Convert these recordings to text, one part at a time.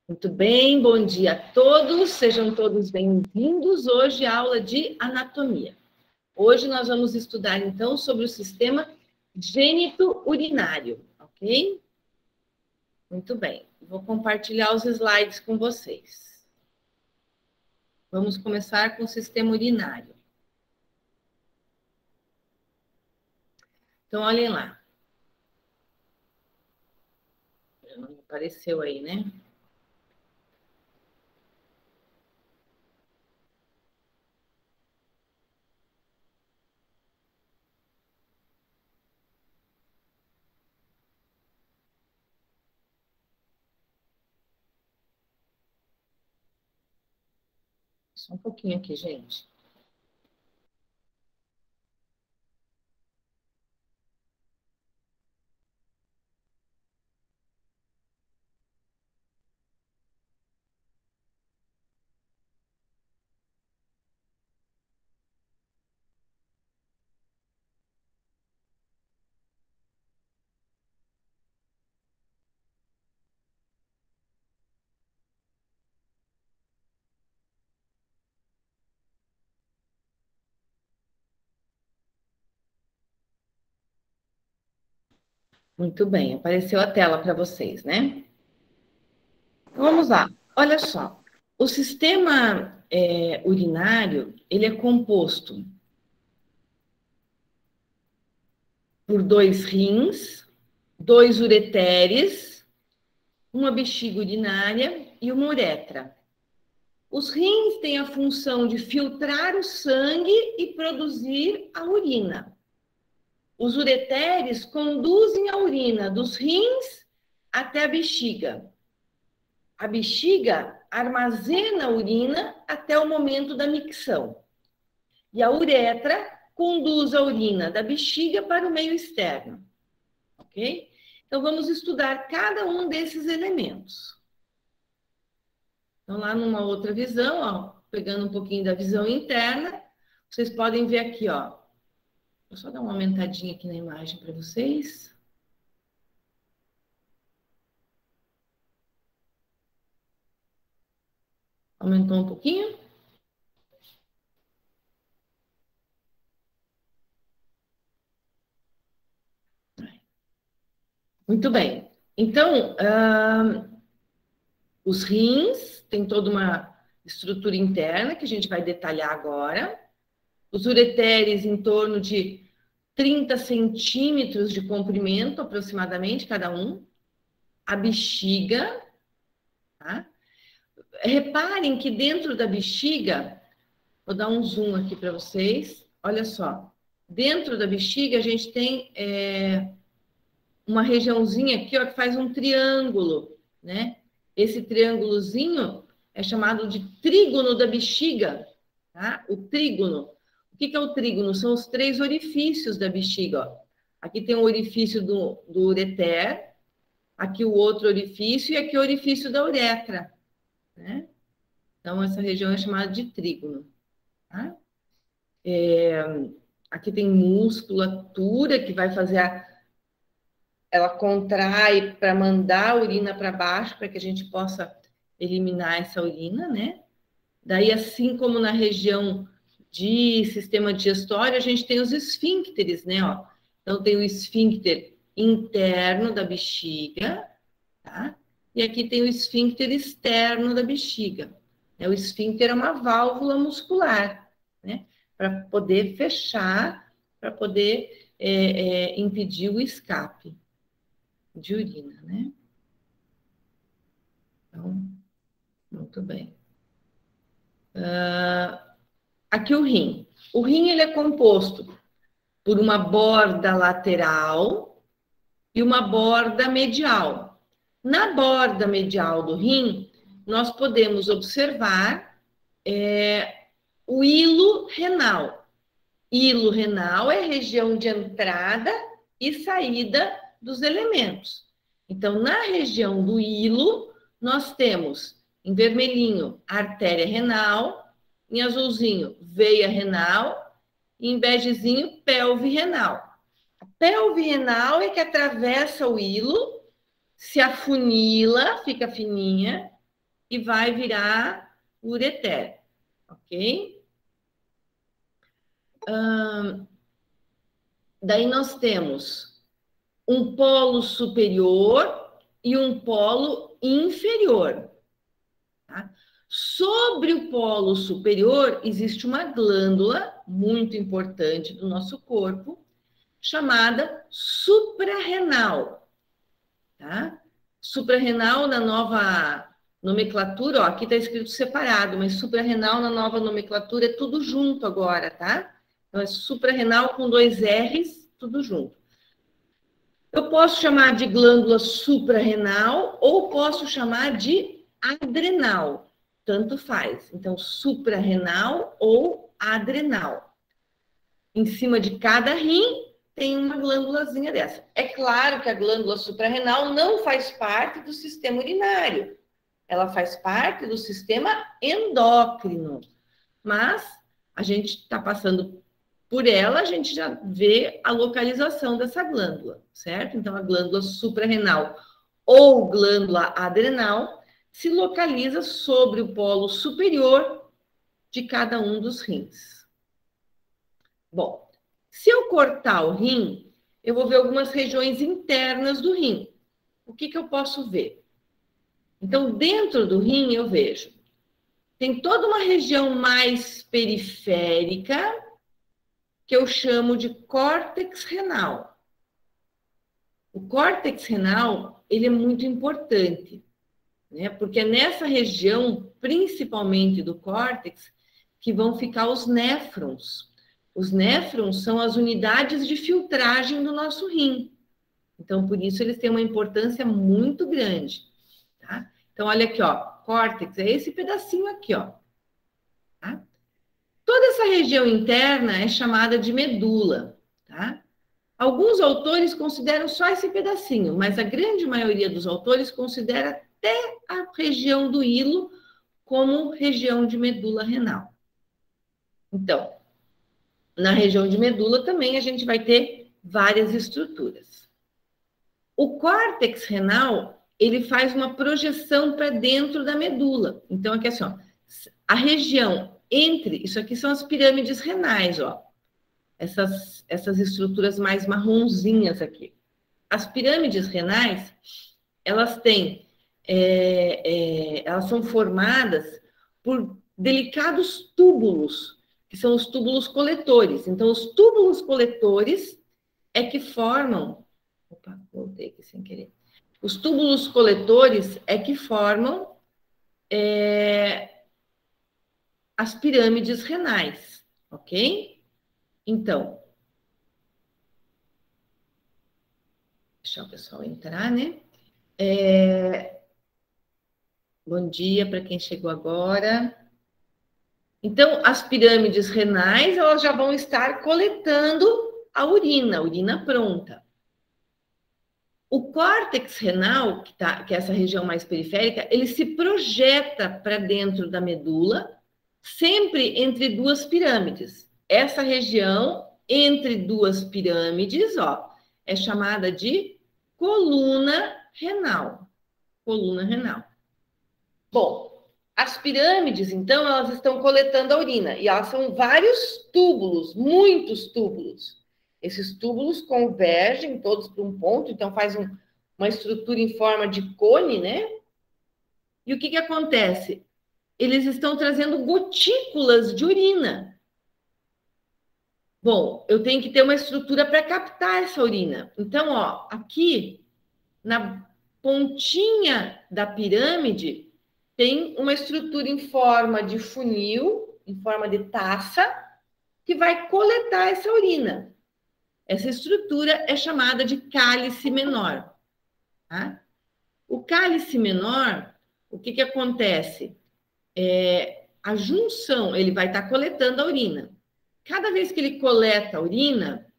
Muito bem, bom dia a todos, sejam todos bem-vindos. Hoje aula de anatomia. Hoje nós vamos estudar então sobre o sistema gênito-urinário, ok? Muito bem, vou compartilhar os slides com vocês. Vamos começar com o sistema urinário. Então, olhem lá. Não apareceu aí, né? Só um pouquinho aqui, gente. Muito bem, apareceu a tela para vocês, né? Então, vamos lá. Olha só. O sistema urinário, ele é composto por 2 rins, 2 ureteres, uma bexiga urinária e uma uretra. Os rins têm a função de filtrar o sangue e produzir a urina. Os ureteres conduzem a urina dos rins até a bexiga. A bexiga armazena a urina até o momento da micção. E a uretra conduz a urina da bexiga para o meio externo. Ok? Então, vamos estudar cada um desses elementos. Então, lá numa outra visão, ó, pegando um pouquinho da visão interna, vocês podem ver aqui, ó. Vou só dar uma aumentadinha aqui na imagem para vocês. Aumentou um pouquinho? Muito bem. Então, os rins têm toda uma estrutura interna que a gente vai detalhar agora. Os ureteres em torno de 30 centímetros de comprimento, aproximadamente, cada um. A bexiga, tá? Reparem que dentro da bexiga, vou dar um zoom aqui para vocês, olha só. Dentro da bexiga, a gente tem uma regiãozinha aqui, ó, que faz um triângulo, né? Esse triângulozinho é chamado de trígono da bexiga, tá? O trígono. O que é o trígono? São os 3 orifícios da bexiga, ó. Aqui tem o orifício do ureter, aqui o outro orifício e aqui o orifício da uretra, né? Então, essa região é chamada de trígono, tá? Aqui tem musculatura que vai fazer ela contrai para mandar a urina para baixo, para que a gente possa eliminar essa urina, né? Daí, assim como na região de sistema digestório, a gente tem os esfíncteres, né? Ó. Então, tem o esfíncter interno da bexiga, tá? E aqui tem o esfíncter externo da bexiga. O esfíncter é uma válvula muscular, né? Para poder fechar, para poder impedir o escape de urina, né? Então, muito bem. Aqui o rim. O rim, ele é composto por uma borda lateral e uma borda medial. Na borda medial do rim, nós podemos observar o hilo renal. Hilo renal é a região de entrada e saída dos elementos. Então, na região do hilo, nós temos, em vermelhinho, artéria renal, em azulzinho, veia renal, e em begezinho, pelve renal. A pelve renal é que atravessa o hilo, se afunila, fica fininha, e vai virar ureter, ok? Daí nós temos um polo superior e um polo inferior. Tá? Sobre o polo superior, existe uma glândula muito importante do nosso corpo, chamada suprarrenal. Tá? Suprarrenal, na nova nomenclatura, ó, aqui está escrito separado, mas suprarrenal na nova nomenclatura é tudo junto agora, tá? Então, é suprarrenal com 2 R's, tudo junto. Eu posso chamar de glândula suprarrenal ou posso chamar de adrenal, tanto faz. Então, suprarrenal ou adrenal. Em cima de cada rim tem uma glândulazinha dessa. É claro que a glândula suprarrenal não faz parte do sistema urinário. Ela faz parte do sistema endócrino. Mas a gente está passando por ela, a gente já vê a localização dessa glândula, certo? Então, a glândula suprarrenal ou glândula adrenal se localiza sobre o polo superior de cada um dos rins. Bom, se eu cortar o rim, eu vou ver algumas regiões internas do rim. O que eu posso ver? Então, dentro do rim, eu vejo. Tem toda uma região mais periférica, que eu chamo de córtex renal. O córtex renal, ele é muito importante, né? Porque é nessa região, principalmente do córtex, que vão ficar os néfrons. Os néfrons são as unidades de filtragem do nosso rim. Então, por isso, eles têm uma importância muito grande, tá? Então, olha aqui, ó, córtex é esse pedacinho aqui, ó. Tá? Toda essa região interna é chamada de medula, tá? Alguns autores consideram só esse pedacinho, mas a grande maioria dos autores considera até a região do hilo como região de medula renal. Então, na região de medula também a gente vai ter várias estruturas. O córtex renal, ele faz uma projeção para dentro da medula. Então, aqui assim, ó, a região entre, isso aqui são as pirâmides renais, ó. Essas estruturas mais marronzinhas aqui. As pirâmides renais, elas têm, elas são formadas por delicados túbulos, que são os túbulos coletores. Então, os túbulos coletores é que formam... Opa, voltei aqui sem querer. Os túbulos coletores é que formam as pirâmides renais, ok? Então, deixar o pessoal entrar, né? Bom dia para quem chegou agora. Então, as pirâmides renais, elas já vão estar coletando a urina pronta. O córtex renal, que é essa região mais periférica, ele se projeta para dentro da medula, sempre entre duas pirâmides. Essa região entre duas pirâmides, ó, é chamada de coluna renal. Coluna renal. Bom, as pirâmides, então, elas estão coletando a urina, e elas são vários túbulos, muitos túbulos. Esses túbulos convergem todos para um ponto, então faz uma estrutura em forma de cone, né? E o que acontece? Eles estão trazendo gotículas de urina. Bom, eu tenho que ter uma estrutura para captar essa urina. Então, ó, aqui, na pontinha da pirâmide, tem uma estrutura em forma de funil, em forma de taça, que vai coletar essa urina. Essa estrutura é chamada de cálice menor. Tá? O cálice menor, o que acontece? A junção, ele vai estar coletando a urina. Cada vez que ele coleta a urina,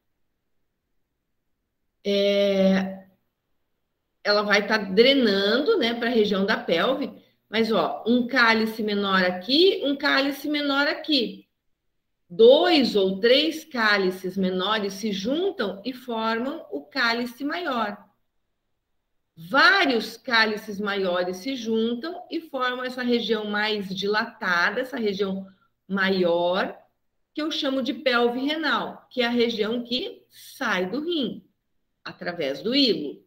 ela vai estar drenando, né, para a região da pelve, mas, ó, um cálice menor aqui, um cálice menor aqui. 2 ou 3 cálices menores se juntam e formam o cálice maior. vários cálices maiores se juntam e formam essa região mais dilatada, essa região maior, que eu chamo de pelve renal, que é a região que sai do rim, através do hilo.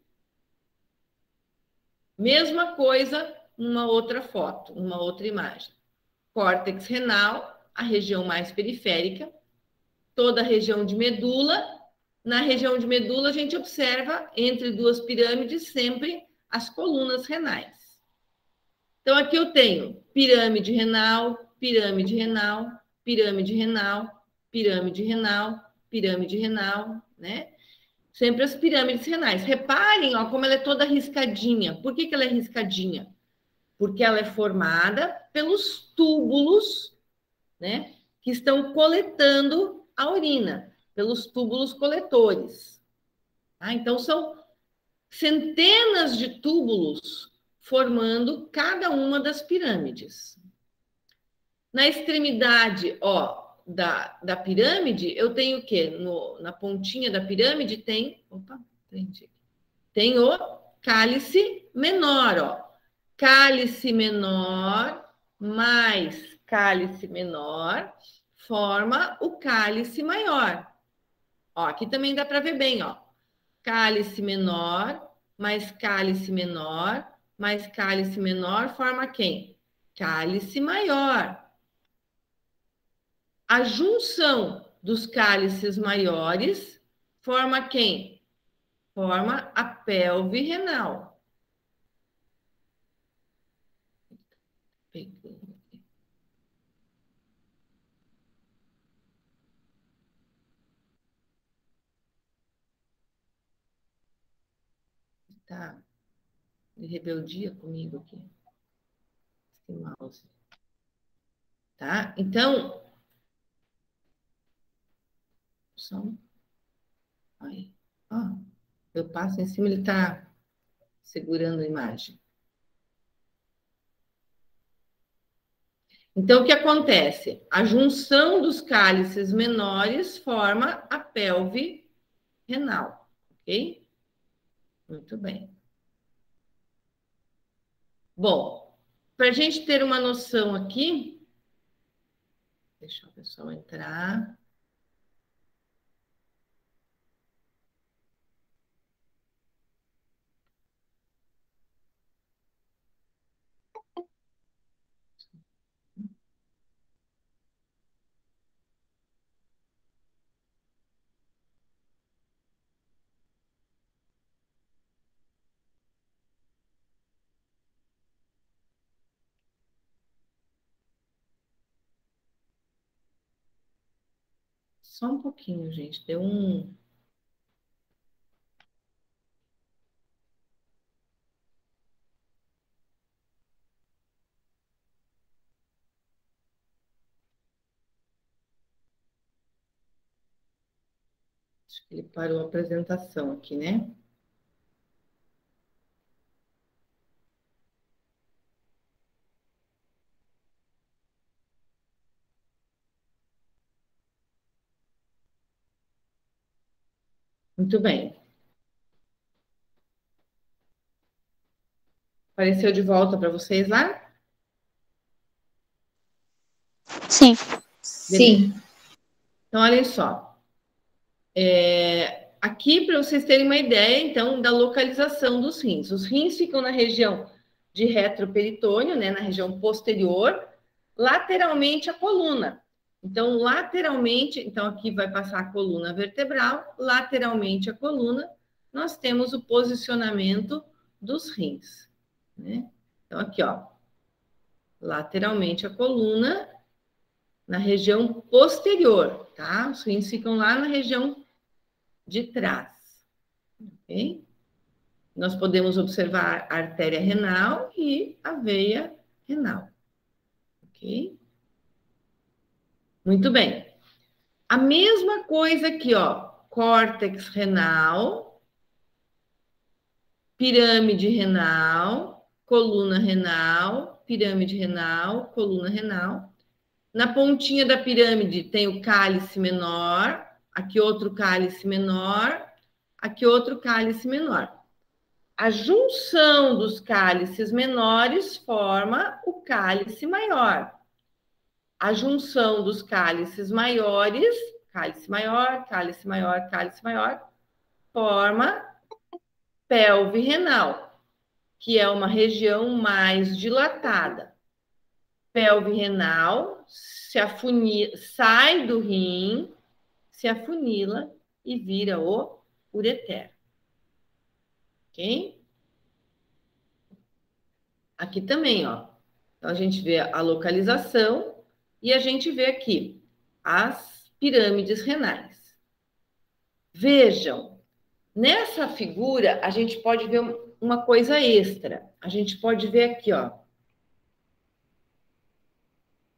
Mesma coisa numa outra foto, numa outra imagem. Córtex renal, a região mais periférica, toda a região de medula. Na região de medula, a gente observa entre duas pirâmides sempre as colunas renais. Então, aqui eu tenho pirâmide renal, pirâmide renal, pirâmide renal, pirâmide renal, pirâmide renal, né? Sempre as pirâmides renais. Reparem, ó, como ela é toda riscadinha. Por que ela é riscadinha? Porque ela é formada pelos túbulos, né, que estão coletando a urina, pelos túbulos coletores. Tá? Então, são centenas de túbulos formando cada uma das pirâmides. Na extremidade, ó, da pirâmide, eu tenho o quê? Na pontinha da pirâmide tem... Opa, tem o cálice menor, ó. Cálice menor mais cálice menor forma o cálice maior. Ó, aqui também dá para ver bem, ó. Cálice menor mais cálice menor mais cálice menor forma quem? Cálice maior. A junção dos cálices maiores forma quem? Forma a pelve renal. Tá de rebeldia comigo aqui. Esse mouse. Tá? Então, aí, ó, eu passo em cima, ele tá segurando a imagem. Então, o que acontece? A junção dos cálices menores forma a pelve renal, ok? Muito bem. Bom, para a gente ter uma noção aqui, deixa o pessoal entrar. Só um pouquinho, gente. Deu um... Acho que ele parou a apresentação aqui, né? Muito bem. Apareceu de volta para vocês lá? Sim. Sim. Então, olhem só. Aqui, para vocês terem uma ideia, então, da localização dos rins. Os rins ficam na região de retroperitônio, né, na região posterior, lateralmente à coluna. Então, lateralmente, então aqui vai passar a coluna vertebral, lateralmente à coluna, nós temos o posicionamento dos rins, né? Então, aqui, ó, lateralmente à coluna, na região posterior, tá? Os rins ficam lá na região de trás, ok? Nós podemos observar a artéria renal e a veia renal, ok? Muito bem. A mesma coisa aqui, ó, córtex renal, pirâmide renal, coluna renal, pirâmide renal, coluna renal. Na pontinha da pirâmide tem o cálice menor, aqui outro cálice menor, aqui outro cálice menor. A junção dos cálices menores forma o cálice maior. A junção dos cálices maiores, cálice maior, cálice maior, cálice maior, forma pelve renal, que é uma região mais dilatada. Pelve renal se afunila, sai do rim, se afunila e vira o ureter. Ok? Aqui também, ó. Então, a gente vê a localização e a gente vê aqui as pirâmides renais. Vejam, nessa figura, a gente pode ver uma coisa extra. A gente pode ver aqui, ó.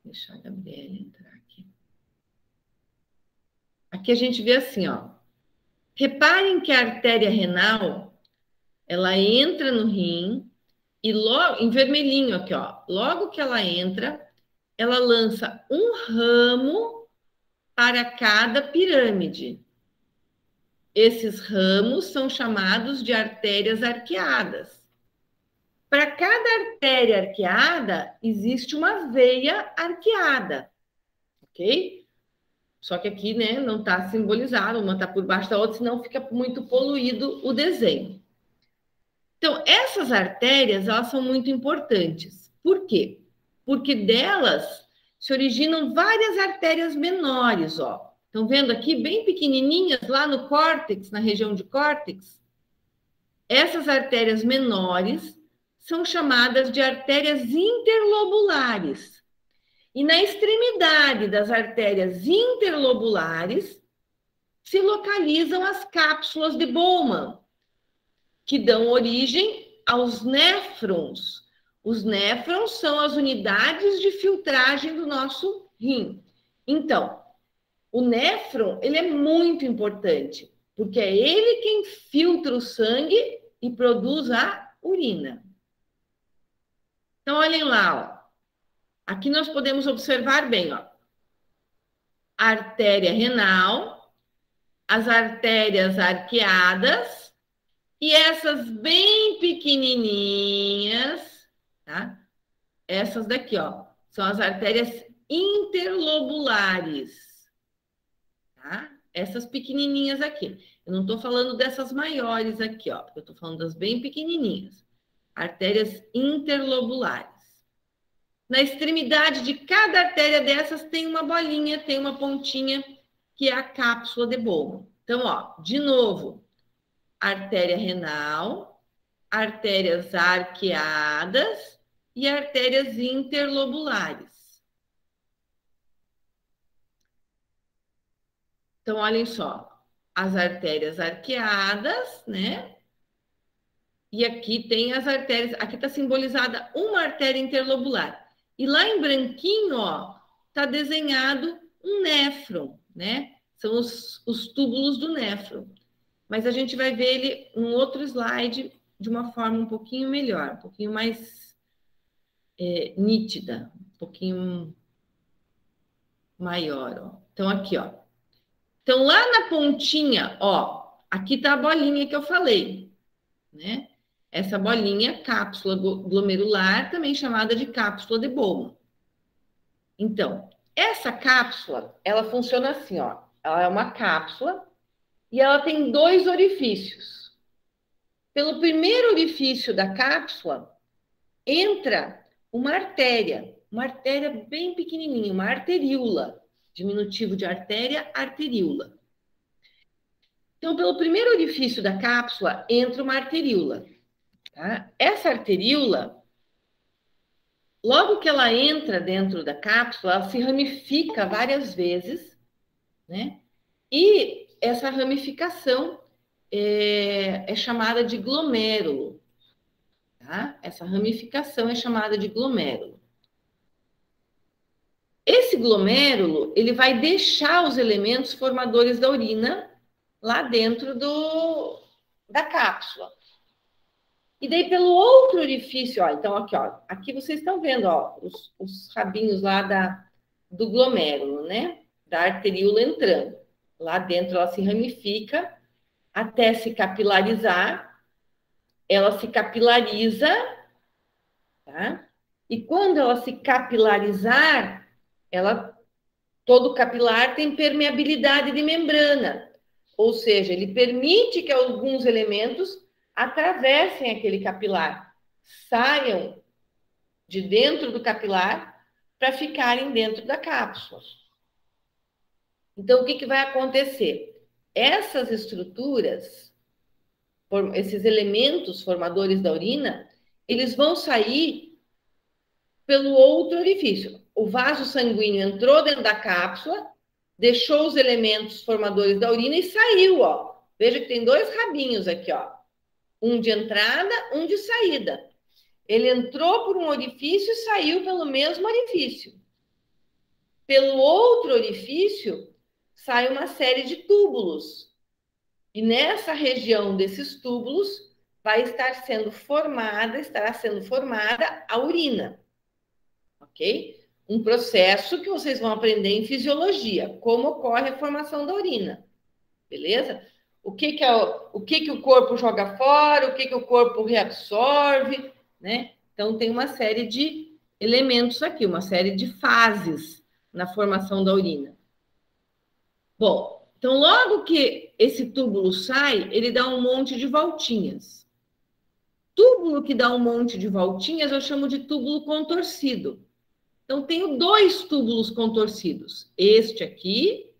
Deixa a Gabriela entrar aqui. Aqui a gente vê assim, ó. Reparem que a artéria renal, ela entra no rim e logo, em vermelhinho aqui, ó. Logo que ela entra, ela lança um ramo para cada pirâmide. Esses ramos são chamados de artérias arqueadas. Para cada artéria arqueada, existe uma veia arqueada, ok? Só que aqui, né, não está simbolizado, uma está por baixo da outra, senão fica muito poluído o desenho. Então, essas artérias, elas são muito importantes. Por quê? Porque delas se originam várias artérias menores, ó. Estão vendo aqui, bem pequenininhas, lá no córtex, na região de córtex? Essas artérias menores são chamadas de artérias interlobulares. E na extremidade das artérias interlobulares se localizam as cápsulas de Bowman, que dão origem aos néfrons. Os néfrons são as unidades de filtragem do nosso rim. Então, o néfron, ele é muito importante, porque é ele quem filtra o sangue e produz a urina. Então, olhem lá, ó. Aqui nós podemos observar bem, ó. A artéria renal, as artérias arqueadas e essas bem pequenininhas, tá? Essas daqui, ó, são as artérias interlobulares, tá? Essas pequenininhas aqui. Eu não estou falando dessas maiores aqui, ó. Eu estou falando das bem pequenininhas. Artérias interlobulares. Na extremidade de cada artéria dessas tem uma bolinha, tem uma pontinha, que é a cápsula de Bowman. Então, ó, de novo, artéria renal, artérias arqueadas e artérias interlobulares. Então, olhem só, as artérias arqueadas, né? E aqui tem as artérias, aqui está simbolizada uma artéria interlobular. E lá em branquinho, ó, está desenhado um néfron, né? São os túbulos do néfron. Mas a gente vai ver ele em outro slide de uma forma um pouquinho melhor, um pouquinho mais nítida, um pouquinho maior, ó. Então, aqui, ó. Então, lá na pontinha, ó, aqui está a bolinha que eu falei, né? Essa bolinha, cápsula glomerular, também chamada de cápsula de Bowman. Então, essa cápsula, ela funciona assim, ó. Ela é uma cápsula e ela tem dois orifícios. Pelo primeiro orifício da cápsula, entra uma artéria bem pequenininha, uma arteríola, diminutivo de artéria, arteríola. Então, pelo primeiro orifício da cápsula, entra uma arteríola. Tá? Essa arteríola, logo que ela entra dentro da cápsula, ela se ramifica várias vezes, né? E essa ramificação é chamada de glomérulo. Tá? Essa ramificação é chamada de glomérulo. Esse glomérulo, ele vai deixar os elementos formadores da urina lá dentro da cápsula. E daí, pelo outro orifício, ó, então aqui, ó, aqui vocês estão vendo, ó, os rabinhos lá do glomérulo, né? Da arteríola entrando. Lá dentro ela se ramifica até se capilarizar ela se capilariza, tá? E quando ela se capilarizar, todo capilar tem permeabilidade de membrana, ou seja, ele permite que alguns elementos atravessem aquele capilar, saiam de dentro do capilar para ficarem dentro da cápsula. Então, o que vai acontecer? Essas estruturas, esses elementos formadores da urina, eles vão sair pelo outro orifício. O vaso sanguíneo entrou dentro da cápsula, deixou os elementos formadores da urina e saiu, ó. Veja que tem dois rabinhos aqui, ó. Um de entrada, um de saída. Ele entrou por um orifício e saiu pelo mesmo orifício. Pelo outro orifício, sai uma série de túbulos. E nessa região desses túbulos estará sendo formada a urina. Ok? Um processo que vocês vão aprender em fisiologia, como ocorre a formação da urina. Beleza? O que o corpo joga fora, o que o corpo reabsorve, né? Então, tem uma série de elementos aqui, uma série de fases na formação da urina. Bom, então, logo que esse túbulo sai, ele dá um monte de voltinhas. Túbulo que dá um monte de voltinhas, eu chamo de túbulo contorcido. Então, tenho dois túbulos contorcidos. Este aqui,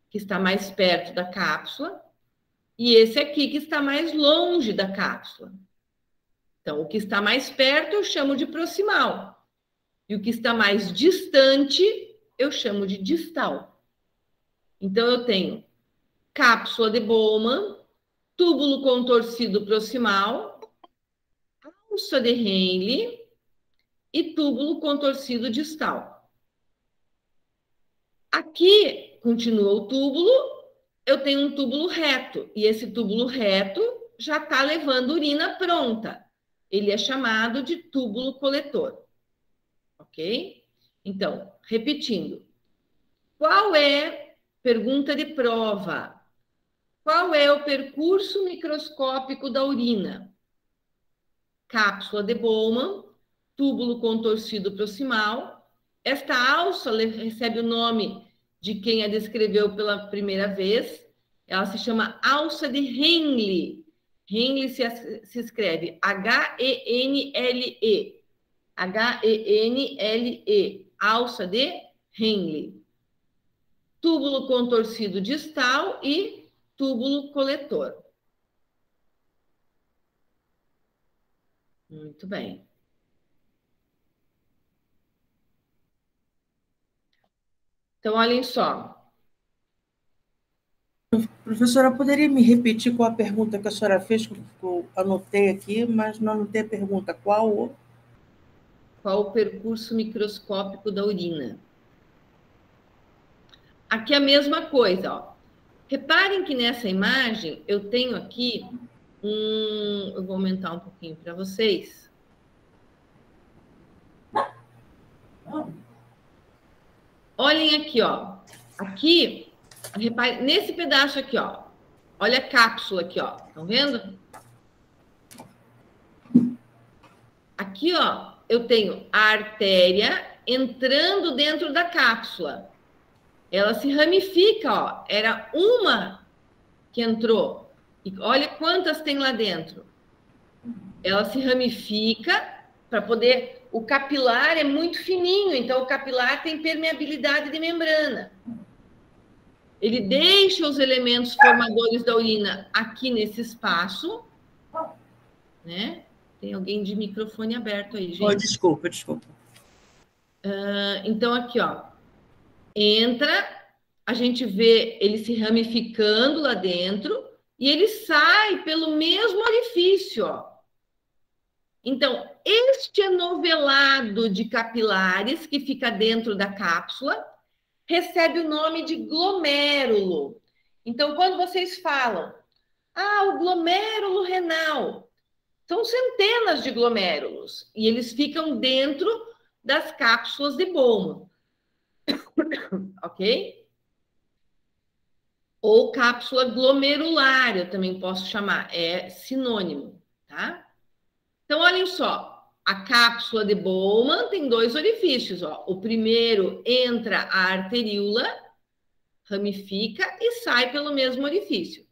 que está mais perto da cápsula, e esse aqui, que está mais longe da cápsula. Então, o que está mais perto, eu chamo de proximal. E o que está mais distante, eu chamo de distal. Então, eu tenho cápsula de Bowman, túbulo contorcido proximal, alça de Henle e túbulo contorcido distal. Aqui, continua o túbulo, eu tenho um túbulo reto, e esse túbulo reto já está levando urina pronta. Ele é chamado de túbulo coletor. Ok? Então, repetindo. Pergunta de prova. Qual é o percurso microscópico da urina? Cápsula de Bowman, túbulo contorcido proximal. Esta alça recebe o nome de quem a descreveu pela primeira vez. Ela se chama alça de Henle. Henle se escreve H-E-N-L-E. H-E-N-L-E. Alça de Henle. Túbulo contorcido distal e túbulo coletor. Muito bem. Então, olhem só. Professora, poderia me repetir qual a pergunta que a senhora fez, que eu anotei aqui, mas não anotei a pergunta. Qual o percurso microscópico da urina? Aqui é a mesma coisa, ó. Reparem que nessa imagem eu tenho aqui eu vou aumentar um pouquinho para vocês. Olhem aqui, ó. Aqui, reparem, nesse pedaço aqui, ó. Olha a cápsula aqui, ó. Estão vendo? Aqui, ó, eu tenho a artéria entrando dentro da cápsula. Ela se ramifica, ó. Era uma que entrou. E olha quantas tem lá dentro. Ela se ramifica para poder... O capilar é muito fininho, então o capilar tem permeabilidade de membrana. Ele deixa os elementos formadores da urina aqui nesse espaço, né? Tem alguém de microfone aberto aí, gente. Oh, desculpa. Então, aqui, ó. Entra, a gente vê ele se ramificando lá dentro e ele sai pelo mesmo orifício, ó. Então, este enovelado de capilares que fica dentro da cápsula recebe o nome de glomérulo. Então, quando vocês falam, o glomérulo renal, são centenas de glomérulos e eles ficam dentro das cápsulas de Bowman. Ok? Ou cápsula glomerular, eu também posso chamar, é sinônimo, tá? Então, olhem só, a cápsula de Bowman tem 2 orifícios, ó. O primeiro entra a arteríola, ramifica e sai pelo mesmo orifício.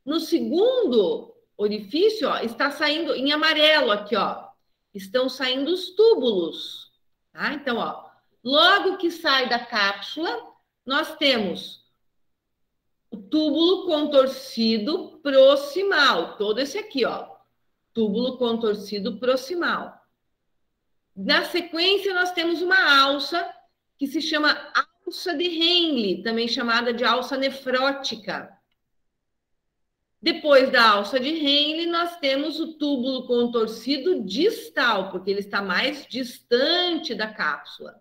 No segundo orifício, ó, está saindo em amarelo aqui, ó. Estão saindo os túbulos, tá? Então, ó, logo que sai da cápsula, nós temos o túbulo contorcido proximal, todo esse aqui, ó. Túbulo contorcido proximal. Na sequência, nós temos uma alça que se chama alça de Henle, também chamada de alça nefrótica. Depois da alça de Henle, nós temos o túbulo contorcido distal, porque ele está mais distante da cápsula.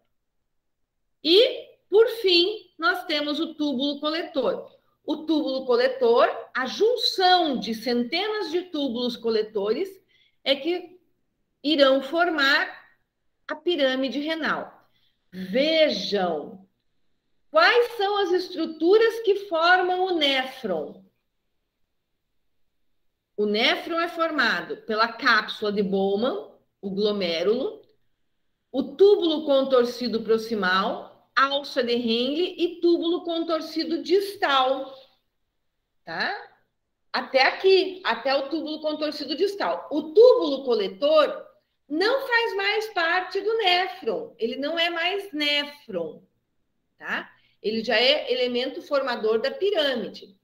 E, por fim, nós temos o túbulo coletor. O túbulo coletor, a junção de centenas de túbulos coletores é que irão formar a pirâmide renal. Vejam, quais são as estruturas que formam o néfron? O néfron é formado pela cápsula de Bowman, o glomérulo, o túbulo contorcido proximal, alça de Henle e túbulo contorcido distal, tá? Até aqui, até o túbulo contorcido distal. O túbulo coletor não faz mais parte do néfron, ele não é mais néfron, tá? Ele já é elemento formador da pirâmide.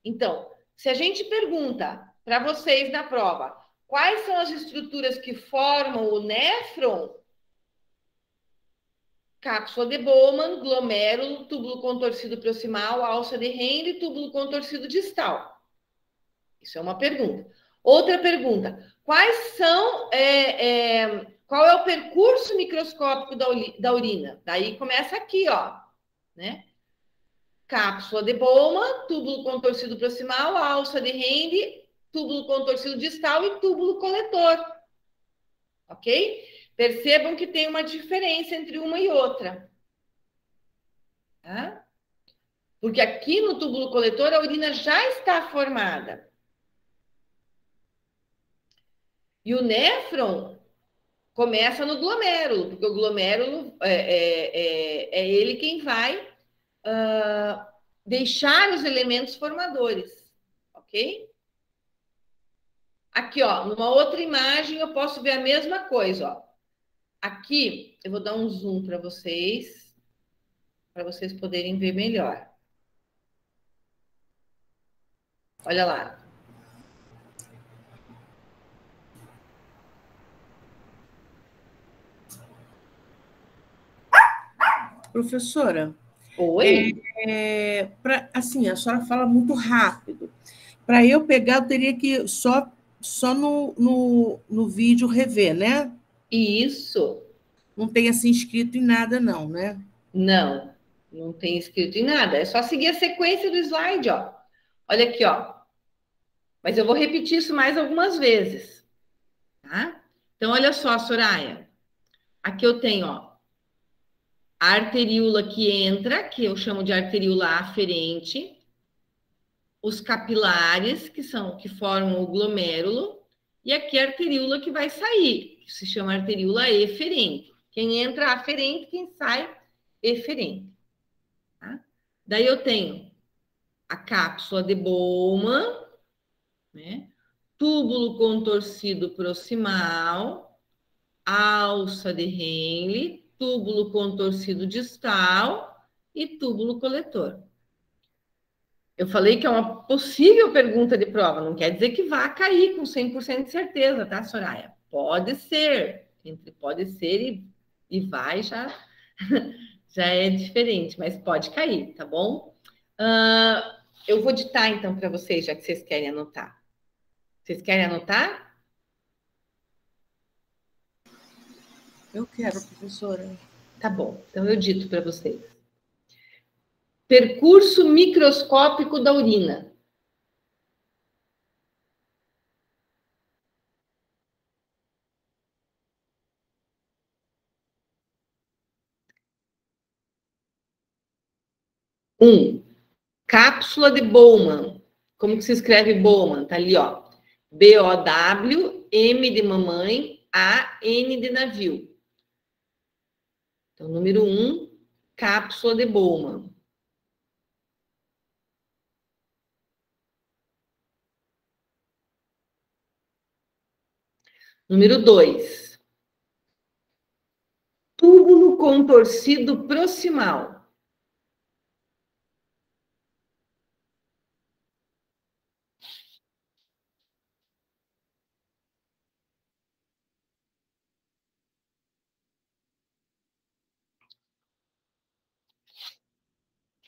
Então, se a gente pergunta para vocês na prova, quais são as estruturas que formam o néfron? Cápsula de Bowman, glomérulo, túbulo contorcido proximal, alça de Henle, túbulo contorcido distal. Isso é uma pergunta. Outra pergunta, quais são, qual é o percurso microscópico da urina? Daí começa aqui, ó, né? Cápsula de Bowman, túbulo contorcido proximal, alça de Henle, túbulo contorcido distal e túbulo coletor. Ok? Percebam que tem uma diferença entre uma e outra. Tá? Porque aqui no túbulo coletor a urina já está formada. E o néfron começa no glomérulo, porque o glomérulo é ele quem vai deixar os elementos formadores, ok? Aqui, ó, numa outra imagem eu posso ver a mesma coisa, ó. Aqui eu vou dar um zoom para vocês poderem ver melhor. Olha lá. Professora, Oi? assim, a senhora fala muito rápido. Para eu pegar, eu teria que só no vídeo rever, né? Isso. Não tem assim escrito em nada, não, né? Não, não tem escrito em nada. É só seguir a sequência do slide, ó. Olha aqui, ó. Mas eu vou repetir isso mais algumas vezes, tá? Então, olha só, Soraya. Aqui eu tenho, ó, a arteríola que entra, que eu chamo de arteríola aferente, os capilares, que formam o glomérulo, e aqui a arteríola que vai sair, que se chama arteríola eferente. Quem entra aferente, quem sai eferente. Tá? Daí eu tenho a cápsula de Bowman, né? Túbulo contorcido proximal, alça de Henle, túbulo contorcido distal e túbulo coletor. Eu falei que é uma possível pergunta de prova, não quer dizer que vá cair com 100% de certeza, tá, Soraya? Pode ser, entre pode ser e vai já, já é diferente, mas pode cair, tá bom? Eu vou ditar então para vocês, já que vocês querem anotar. Vocês querem anotar? Eu quero, professora. Tá bom, então eu dito para vocês. Percurso microscópico da urina. Cápsula de Bowman. Como que se escreve Bowman? Tá ali, ó. BOW, M de mamãe, A, N de navio. Então, número 1, cápsula de Bowman. Número 2, túbulo contorcido proximal.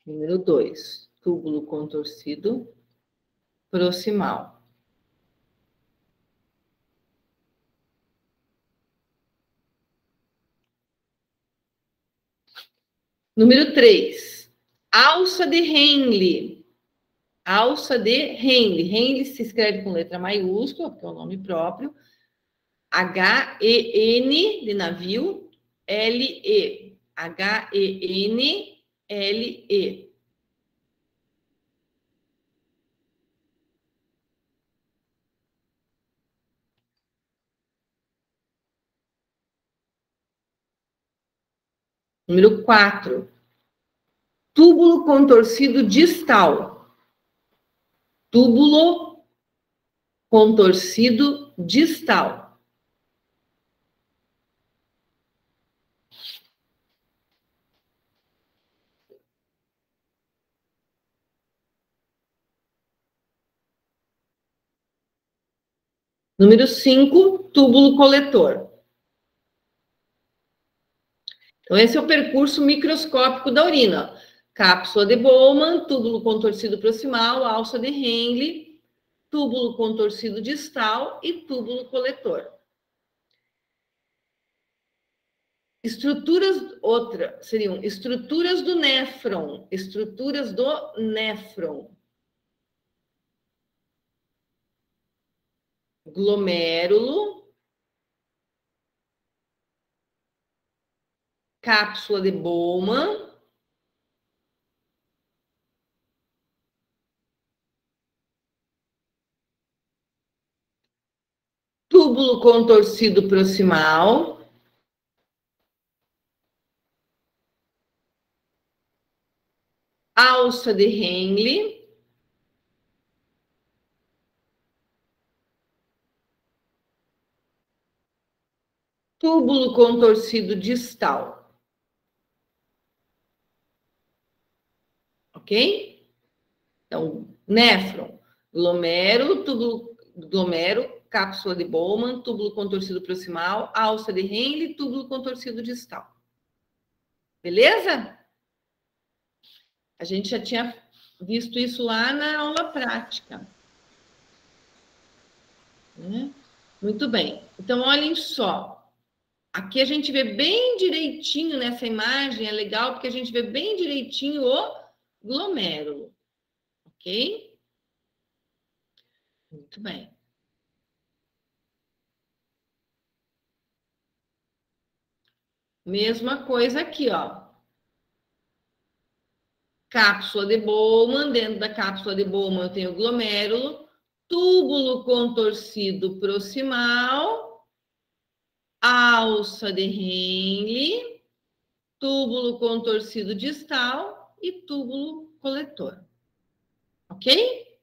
Número 2, túbulo contorcido proximal. Número 3, alça de Henle. Alça de Henle. Henle se escreve com letra maiúscula, porque é o nome próprio. H-E-N de navio, L-E. H-E-N-L-E. Número 4, túbulo contorcido distal. Túbulo contorcido distal. Número 5, túbulo coletor. Então, esse é o percurso microscópico da urina. Cápsula de Bowman, túbulo contorcido proximal, alça de Henle, túbulo contorcido distal e túbulo coletor. Seriam estruturas do néfron. Estruturas do néfron. Glomérulo, cápsula de Bowman, túbulo contorcido proximal, alça de Henle, túbulo contorcido distal. Ok? Então, néfron, glomérulo, cápsula de Bowman, túbulo contorcido proximal, alça de Henle, túbulo contorcido distal. Beleza? A gente já tinha visto isso lá na aula prática. Muito bem. Então, olhem só. Aqui a gente vê bem direitinho nessa imagem, é legal porque a gente vê bem direitinho o glomérulo. Ok? Muito bem. Mesma coisa aqui, ó. Cápsula de Bowman, dentro da cápsula de Bowman eu tenho o glomérulo, túbulo contorcido proximal, alça de Henle, túbulo contorcido distal e túbulo coletor. Ok?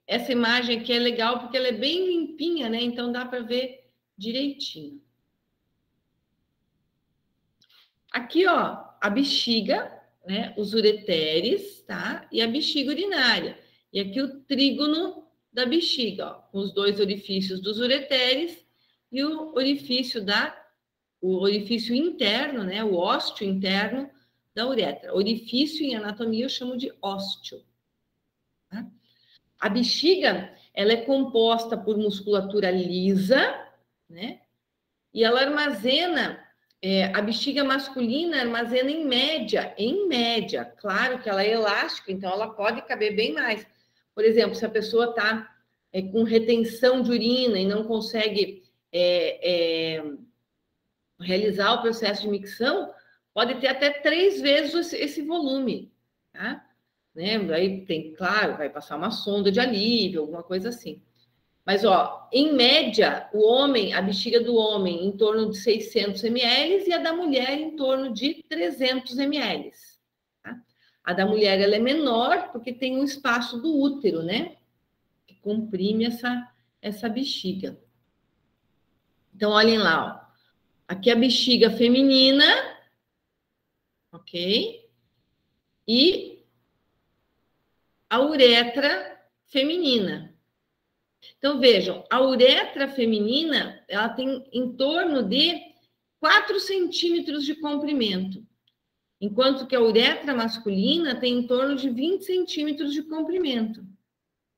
Essa imagem aqui é legal porque ela é bem limpinha, né? Então dá para ver direitinho. Aqui, ó, a bexiga, né? Os ureteres, tá? E a bexiga urinária. E aqui o trígono da bexiga, ó, com os dois orifícios dos ureteres e o orifício interno, né? O ósteo interno da uretra. Orifício em anatomia eu chamo de ósteo. Tá? A bexiga, ela é composta por musculatura lisa, né? E ela armazena, a bexiga masculina armazena em média, claro que ela é elástica, então ela pode caber bem mais. Por exemplo, se a pessoa está com retenção de urina e não consegue realizar o processo de micção, pode ter até 3 vezes esse volume, tá? Né? Aí tem, claro, vai passar uma sonda de alívio, alguma coisa assim. Mas, ó, em média, a bexiga do homem em torno de 600 ml e a da mulher em torno de 300 ml. Tá? A da mulher ela é menor porque tem um espaço do útero, né? Que comprime essa bexiga. Então, olhem lá, ó. Aqui a bexiga feminina, ok? E a uretra feminina. Então, vejam, a uretra feminina, ela tem em torno de 4 centímetros de comprimento, enquanto que a uretra masculina tem em torno de 20 centímetros de comprimento.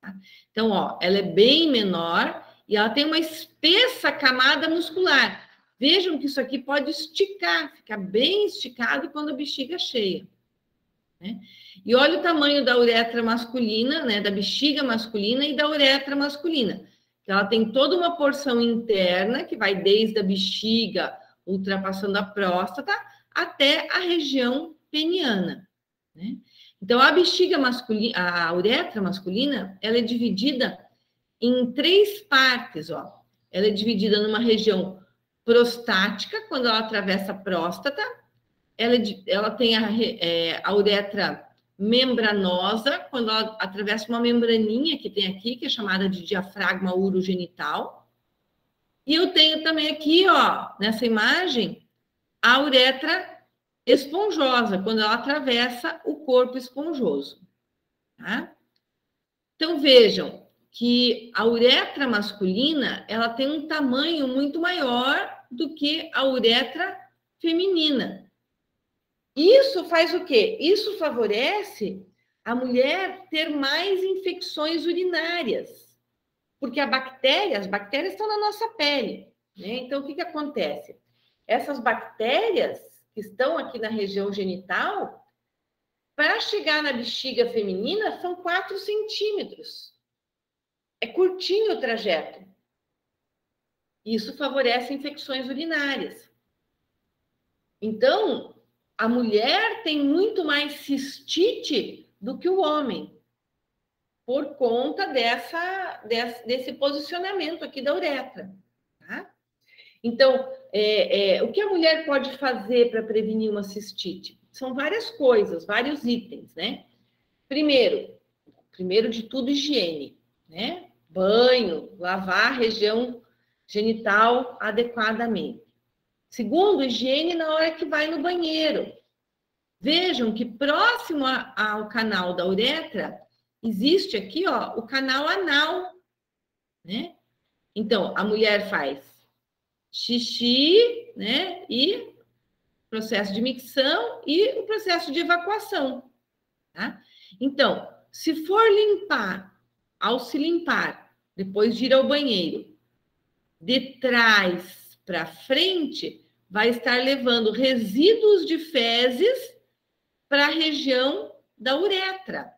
Tá? Então, ó, ela é bem menor e ela tem uma espessa camada muscular. Vejam que isso aqui pode esticar, ficar bem esticado quando a bexiga é cheia. Né? E olha o tamanho da uretra masculina, né, da bexiga masculina e da uretra masculina. Ela tem toda uma porção interna que vai desde a bexiga, ultrapassando a próstata, até a região peniana. Né? Então, a bexiga masculina, a uretra masculina, ela é dividida em 3 partes. Ó. Ela é dividida numa região prostática, quando ela atravessa a próstata. Ela tem a uretra membranosa, quando ela atravessa uma membraninha que tem aqui, que é chamada de diafragma urogenital. E eu tenho também aqui, ó, nessa imagem, a uretra esponjosa, quando ela atravessa o corpo esponjoso. Tá? Então, vejam que a uretra masculina, ela tem um tamanho muito maior do que a uretra feminina. Isso faz o quê? Isso favorece a mulher ter mais infecções urinárias, porque as bactérias estão na nossa pele, né? Então, o que acontece? Essas bactérias que estão aqui na região genital, para chegar na bexiga feminina, são 4 centímetros. É curtinho o trajeto. Isso favorece infecções urinárias. Então, a mulher tem muito mais cistite do que o homem, por conta desse posicionamento aqui da uretra. Tá? Então, o que a mulher pode fazer para prevenir uma cistite? São várias coisas, vários itens, né? Primeiro de tudo, higiene, né? Banho, lavar a região genital adequadamente. Segundo, higiene na hora que vai no banheiro. Vejam que próximo ao canal da uretra, existe aqui, ó, o canal anal, né? Então, a mulher faz xixi, né? E processo de micção e o processo de evacuação, tá? Então, se for limpar, ao se limpar, depois de ir ao banheiro, de trás para frente, vai estar levando resíduos de fezes para a região da uretra.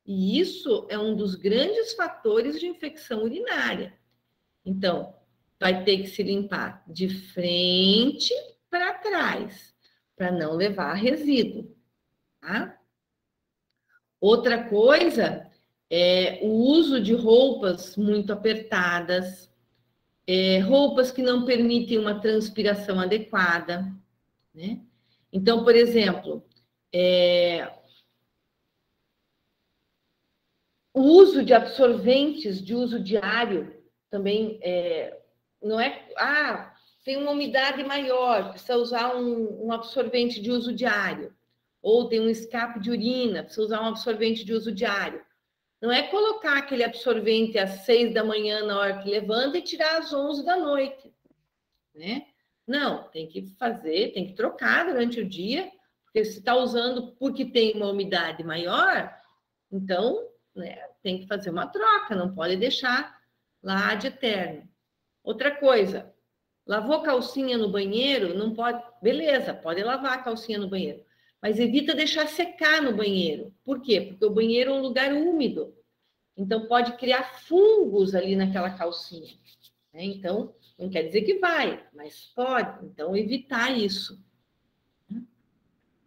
E isso é um dos grandes fatores de infecção urinária. Então, vai ter que se limpar de frente para trás, para não levar resíduo, tá? Outra coisa é o uso de roupas muito apertadas, roupas que não permitem uma transpiração adequada, né? Então, por exemplo, o uso de absorventes de uso diário também não é... tem uma umidade maior, precisa usar um absorvente de uso diário. Ou tem um escape de urina, precisa usar um absorvente de uso diário. Não é colocar aquele absorvente às 6 da manhã na hora que levanta e tirar às 11 da noite, né? Não, tem que fazer, tem que trocar durante o dia, porque se está usando porque tem uma umidade maior, então, né, tem que fazer uma troca, não pode deixar lá de eterno. Outra coisa, lavou calcinha no banheiro, não pode... Beleza, pode lavar a calcinha no banheiro, mas evita deixar secar no banheiro. Por quê? Porque o banheiro é um lugar úmido. Então, pode criar fungos ali naquela calcinha. Né? Então, não quer dizer que vai, mas pode. Então, evitar isso.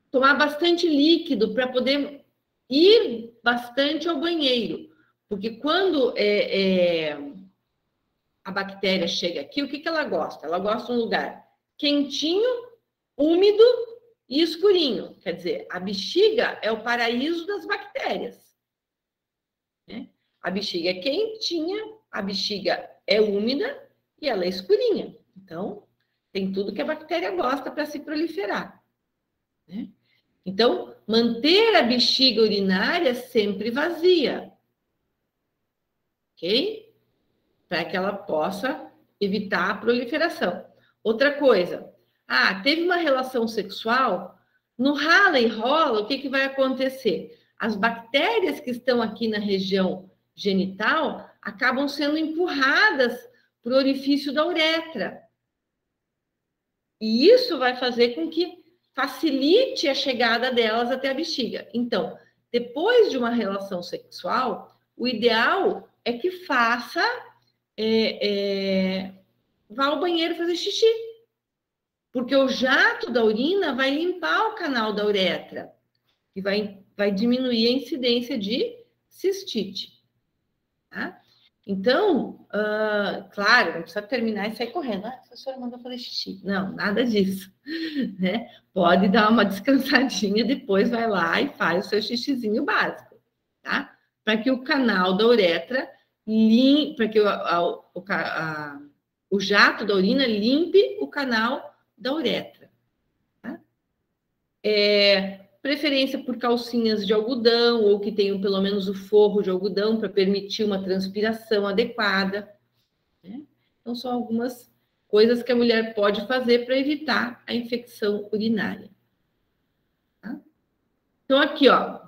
Tomar bastante líquido para poder ir bastante ao banheiro. Porque quando a bactéria chega aqui, o que que ela gosta? Ela gosta de um lugar quentinho, úmido e escurinho. Quer dizer, a bexiga é o paraíso das bactérias, né? A bexiga é quentinha, a bexiga é úmida e ela é escurinha. Então, tem tudo que a bactéria gosta para se proliferar, né? Então, manter a bexiga urinária sempre vazia, ok? Para que ela possa evitar a proliferação. Outra coisa, teve uma relação sexual, no rala e rola, o que que vai acontecer? As bactérias que estão aqui na região genital acabam sendo empurradas para o orifício da uretra. E isso vai fazer com que facilite a chegada delas até a bexiga. Então, depois de uma relação sexual, o ideal é que faça, vá ao banheiro fazer xixi. Porque o jato da urina vai limpar o canal da uretra e vai diminuir a incidência de cistite. Tá? Então, claro, não precisa terminar e sair correndo. A professora mandou fazer xixi. Não, nada disso. Né? Pode dar uma descansadinha, depois vai lá e faz o seu xixizinho básico. Tá? Para que o canal da uretra para que o jato da urina limpe o canal da uretra. Tá? Preferência por calcinhas de algodão, ou que tenham pelo menos o forro de algodão para permitir uma transpiração adequada, né? Então, são algumas coisas que a mulher pode fazer para evitar a infecção urinária. Tá? Então, aqui, ó.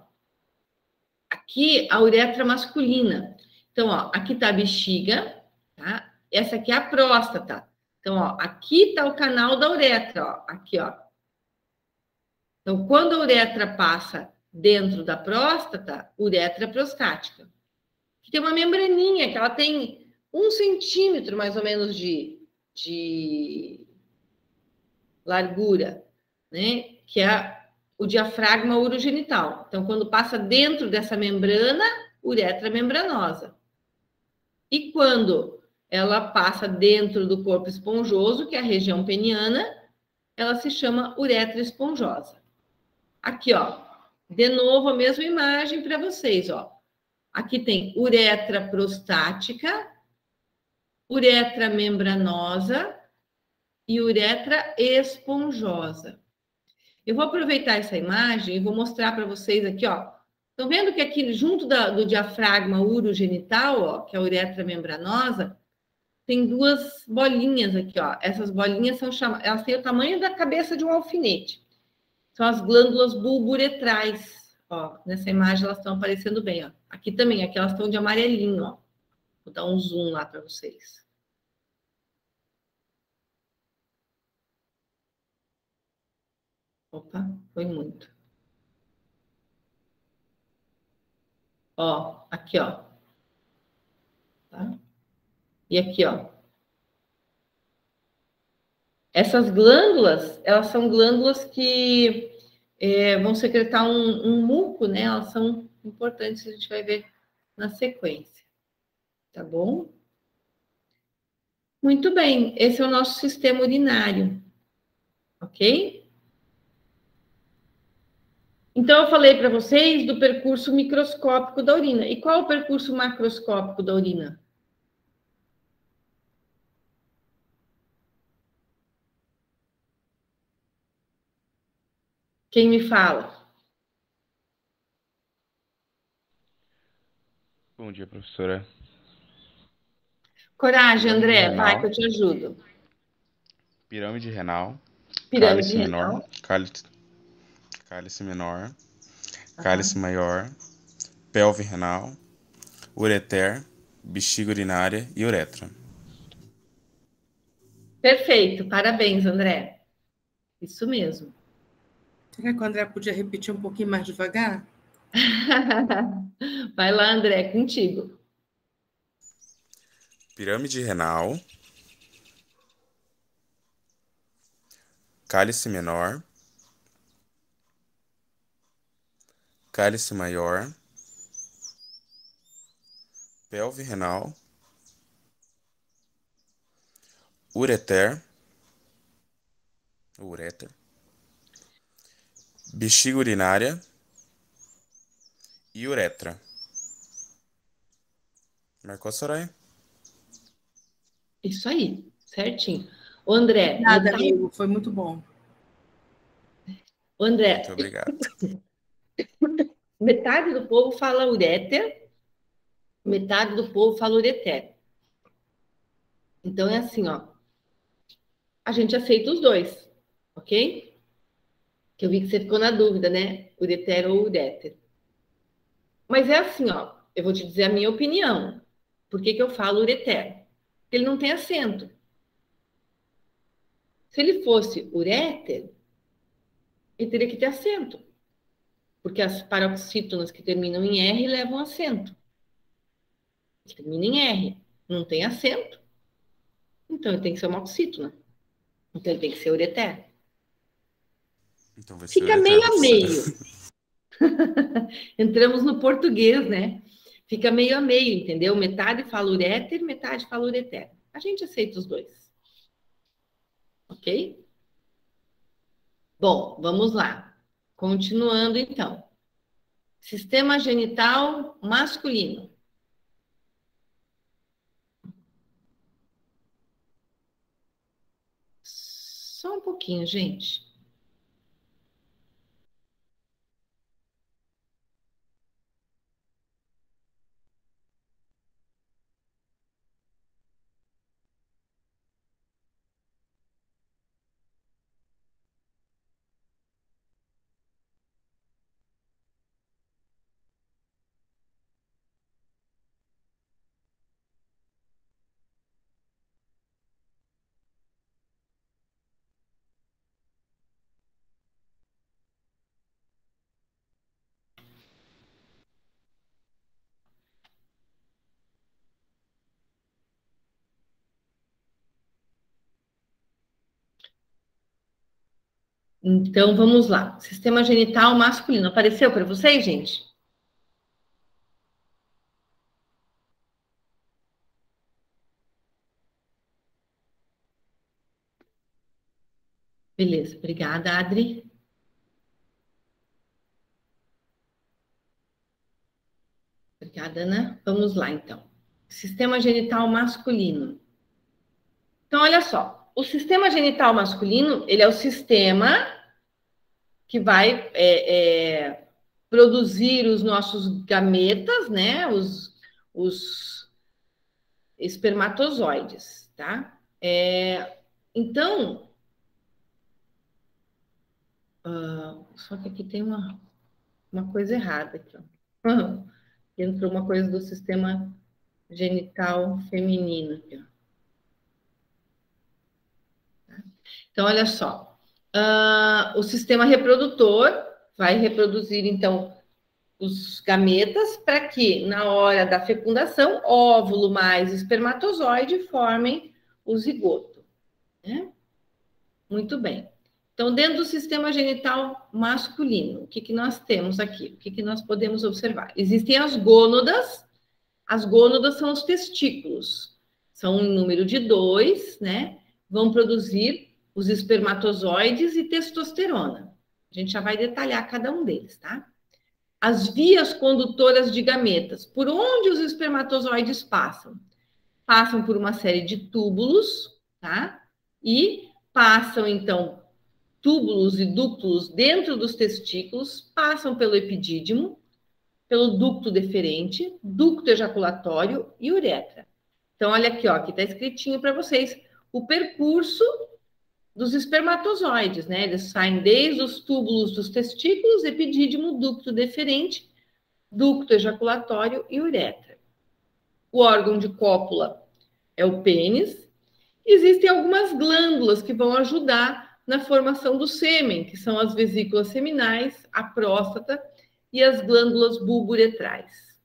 Aqui a uretra masculina. Então, ó, aqui tá a bexiga, tá? Essa aqui é a próstata. Então, ó, aqui tá o canal da uretra, ó. Aqui, ó. Então, quando a uretra passa dentro da próstata, uretra prostática. Tem uma membraninha que ela tem 1 centímetro, mais ou menos, de largura, né? Que é o diafragma urogenital. Então, quando passa dentro dessa membrana, uretra membranosa. E quando ela passa dentro do corpo esponjoso, que é a região peniana, ela se chama uretra esponjosa. Aqui, ó, de novo a mesma imagem para vocês, ó. Aqui tem uretra prostática, uretra membranosa e uretra esponjosa. Eu vou aproveitar essa imagem e vou mostrar para vocês aqui, ó. Estão vendo que aqui junto do diafragma urogenital, ó, que é a uretra membranosa, tem 2 bolinhas aqui, ó. Essas bolinhas elas têm o tamanho da cabeça de um alfinete. São as glândulas bulburetrais, ó. Nessa imagem elas estão aparecendo bem, ó. Aqui também, aqui elas estão de amarelinho, ó. Vou dar um zoom lá para vocês. Opa, foi muito. Ó, aqui, ó. Tá? E aqui, ó. Essas glândulas, elas são glândulas que vão secretar um muco, né? Elas são importantes, a gente vai ver na sequência. Tá bom? Muito bem, esse é o nosso sistema urinário. Ok? Então, eu falei para vocês do percurso microscópico da urina. E qual é o percurso macroscópico da urina? Quem me fala? Bom dia, professora. Coragem, Pirâmide André, vai renal, que eu te ajudo. pirâmide renal, Pirâmide cálice menor, renal. cálice menor, Aham. cálice maior, pelve renal, ureter, bexiga urinária e uretra. Perfeito, parabéns, André. Isso mesmo. Será que o André podia repetir um pouquinho mais devagar? Vai lá, André, contigo. Pirâmide renal, cálice menor, cálice maior, pelve renal, ureter, bexiga urinária e uretra. Marcou, Soraya? Isso aí, certinho. Ô, André, Nada, amigo, foi muito bom. André, Muito obrigado. metade do povo fala ureter, metade do povo fala ureter. Então é assim, ó. A gente aceita os dois, ok? Que eu vi que você ficou na dúvida, né? Ureter ou ureter. Mas é assim, ó. Eu vou te dizer a minha opinião. Por que que eu falo ureter? Porque ele não tem acento. Se ele fosse ureter, ele teria que ter acento. Porque as paroxítonas que terminam em R levam acento. Termina em R, não tem acento. Então ele tem que ser uma oxítona. Então ele tem que ser ureter. Então vai ser Fica ureter, meio a professora. meio. Entramos no português, né? Fica meio a meio, entendeu? Metade fala ureter, metade fala ureter. A gente aceita os dois. Ok? Bom, vamos lá. Continuando então. Sistema genital masculino. Só um pouquinho, gente. Então, vamos lá. Sistema genital masculino. Apareceu para vocês, gente? Beleza. Obrigada, Adri. Obrigada, Ana. Vamos lá, então. Sistema genital masculino. Então, olha só. O sistema genital masculino, ele é o sistema que vai produzir os nossos gametas, né? Os espermatozoides, tá? Então, só que aqui tem uma coisa errada aqui, ó. Entrou uma coisa do sistema genital feminino aqui, ó. Então, olha só. O sistema reprodutor vai reproduzir, então, os gametas para que, na hora da fecundação, óvulo mais espermatozoide formem o zigoto, né? Muito bem. Então, dentro do sistema genital masculino, o que que nós temos aqui? O que que nós podemos observar? Existem as gônadas. As gônadas são os testículos. São em número de 2, né? Vão produzir os espermatozoides e testosterona. A gente já vai detalhar cada um deles, tá? As vias condutoras de gametas, por onde os espermatozoides passam? Passam por uma série de túbulos, tá? E passam, então, túbulos e ductos dentro dos testículos, passam pelo epidídimo, pelo ducto deferente, ducto ejaculatório e uretra. Então, olha aqui, ó, aqui está escritinho para vocês o percurso dos espermatozoides, né? Eles saem desde os túbulos dos testículos, epidídimo, ducto deferente, ducto ejaculatório e uretra. O órgão de cópula é o pênis. Existem algumas glândulas que vão ajudar na formação do sêmen, que são as vesículas seminais, a próstata e as glândulas bulbouretrais.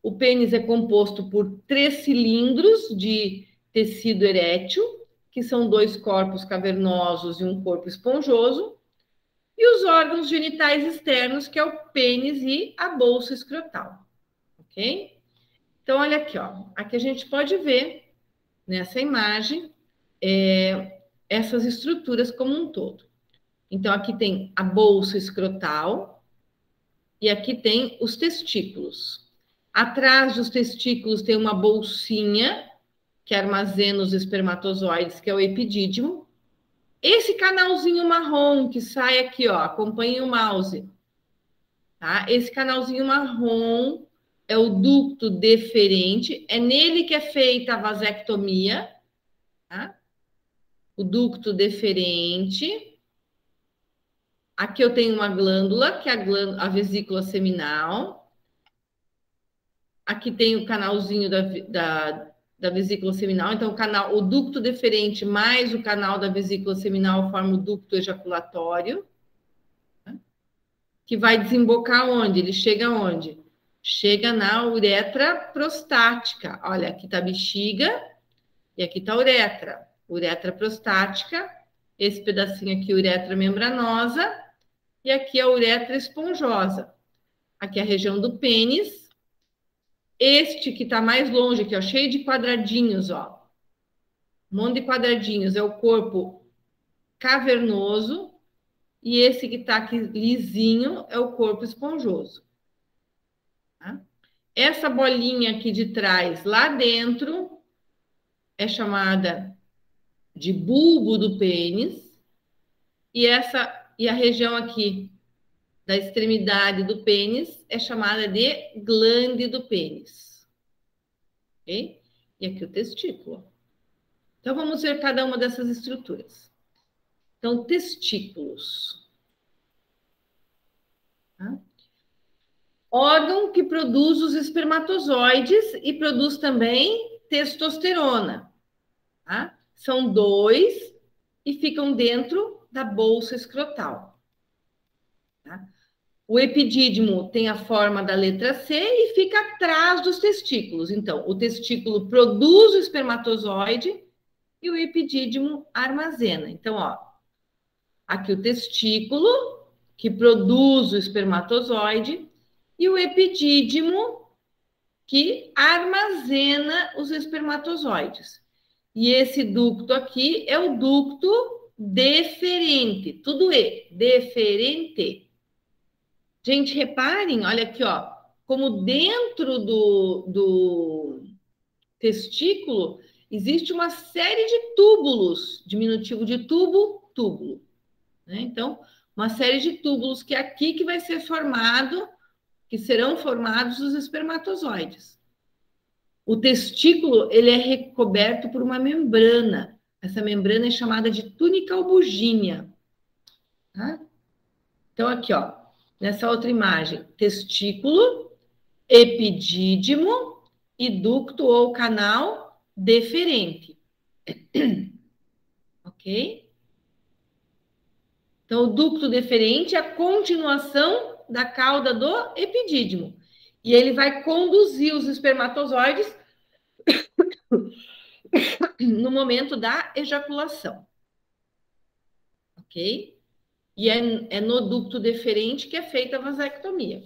O pênis é composto por 3 cilindros de tecido erétil, que são 2 corpos cavernosos e um corpo esponjoso, e os órgãos genitais externos, que é o pênis e a bolsa escrotal, ok? Então, olha aqui, ó. Aqui a gente pode ver, nessa imagem, essas estruturas como um todo. Então, aqui tem a bolsa escrotal e aqui tem os testículos. Atrás dos testículos tem uma bolsinha que armazena os espermatozoides, que é o epidídimo. Esse canalzinho marrom que sai aqui, ó, acompanhe o mouse, tá? Esse canalzinho marrom é o ducto deferente, é nele que é feita a vasectomia, tá? O ducto deferente. Aqui eu tenho uma glândula, que é a vesícula seminal. Aqui tem o canalzinho da vesícula seminal. Então, o ducto deferente mais o canal da vesícula seminal forma o ducto ejaculatório, tá? Que vai desembocar onde? Ele chega onde? Chega na uretra prostática. Olha, aqui está a bexiga e aqui está a uretra. Uretra prostática, esse pedacinho aqui, uretra membranosa, e aqui a uretra esponjosa. Aqui a região do pênis. Este que está mais longe aqui, ó, cheio de quadradinhos, ó. Um monte de quadradinhos, é o corpo cavernoso. E esse que está aqui lisinho é o corpo esponjoso. Tá? Essa bolinha aqui de trás, lá dentro, é chamada de bulbo do pênis. E a região aqui da extremidade do pênis é chamada de glande do pênis. Ok? E aqui o testículo. Então, vamos ver cada uma dessas estruturas. Então, testículos. Tá? Órgão que produz os espermatozoides e produz também testosterona. Tá? São 2 e ficam dentro da bolsa escrotal. Tá? O epidídimo tem a forma da letra C e fica atrás dos testículos. Então, o testículo produz o espermatozoide e o epidídimo armazena. Então, ó, aqui o testículo, que produz o espermatozoide, e o epidídimo, que armazena os espermatozoides. E esse ducto aqui é o ducto deferente, tudo deferente. Gente, reparem, olha aqui, ó, como dentro do testículo existe uma série de túbulos, diminutivo de tubo, túbulo. Né? Então, uma série de túbulos que é aqui que vai ser formado, que serão formados os espermatozoides. O testículo, ele é recoberto por uma membrana. Essa membrana é chamada de túnica albugínea. Tá? Então, aqui, ó, nessa outra imagem, testículo, epidídimo e ducto ou canal deferente. Ok? Então, o ducto deferente é a continuação da cauda do epidídimo. E ele vai conduzir os espermatozoides no momento da ejaculação. Ok? E é no ducto deferente que é feita a vasectomia.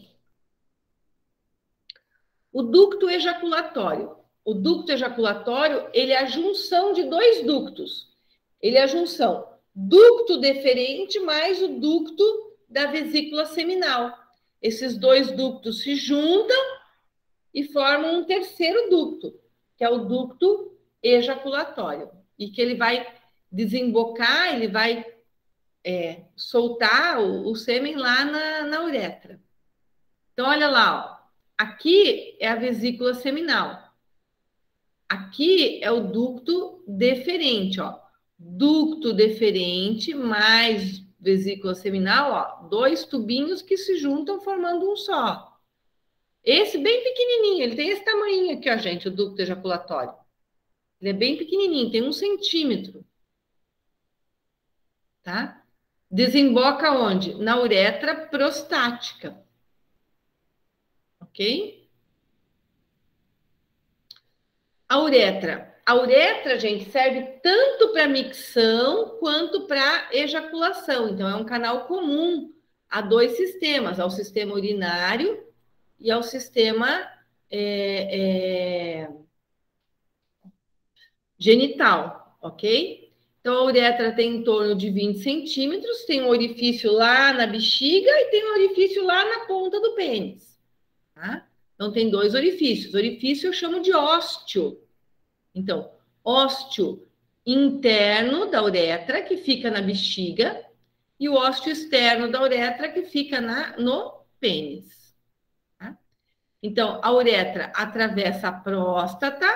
O ducto ejaculatório. O ducto ejaculatório, ele é a junção de 2 ductos. Ele é a junção ducto deferente mais o ducto da vesícula seminal. Esses 2 ductos se juntam e formam um terceiro ducto, que é o ducto ejaculatório. E que ele vai desembocar, ele vai soltar o sêmen lá na uretra. Então, olha lá, ó. Aqui é a vesícula seminal. Aqui é o ducto deferente, ó. Ducto deferente mais vesícula seminal, ó. 2 tubinhos que se juntam formando um só. Esse bem pequenininho, ele tem esse tamanho aqui, ó, gente, o ducto ejaculatório. Ele é bem pequenininho, tem 1 centímetro. Tá? Desemboca onde? Na uretra prostática. Ok? A uretra, gente, serve tanto para micção quanto para ejaculação. Então, é um canal comum a 2 sistemas, ao sistema urinário e ao sistema genital, ok? Então, a uretra tem em torno de 20 centímetros, tem um orifício lá na bexiga e tem um orifício lá na ponta do pênis. Tá? Então, tem 2 orifícios. Orifício eu chamo de ósteo. Então, ósteo interno da uretra, que fica na bexiga, e o ósteo externo da uretra, que fica no pênis. Tá? Então, a uretra atravessa a próstata,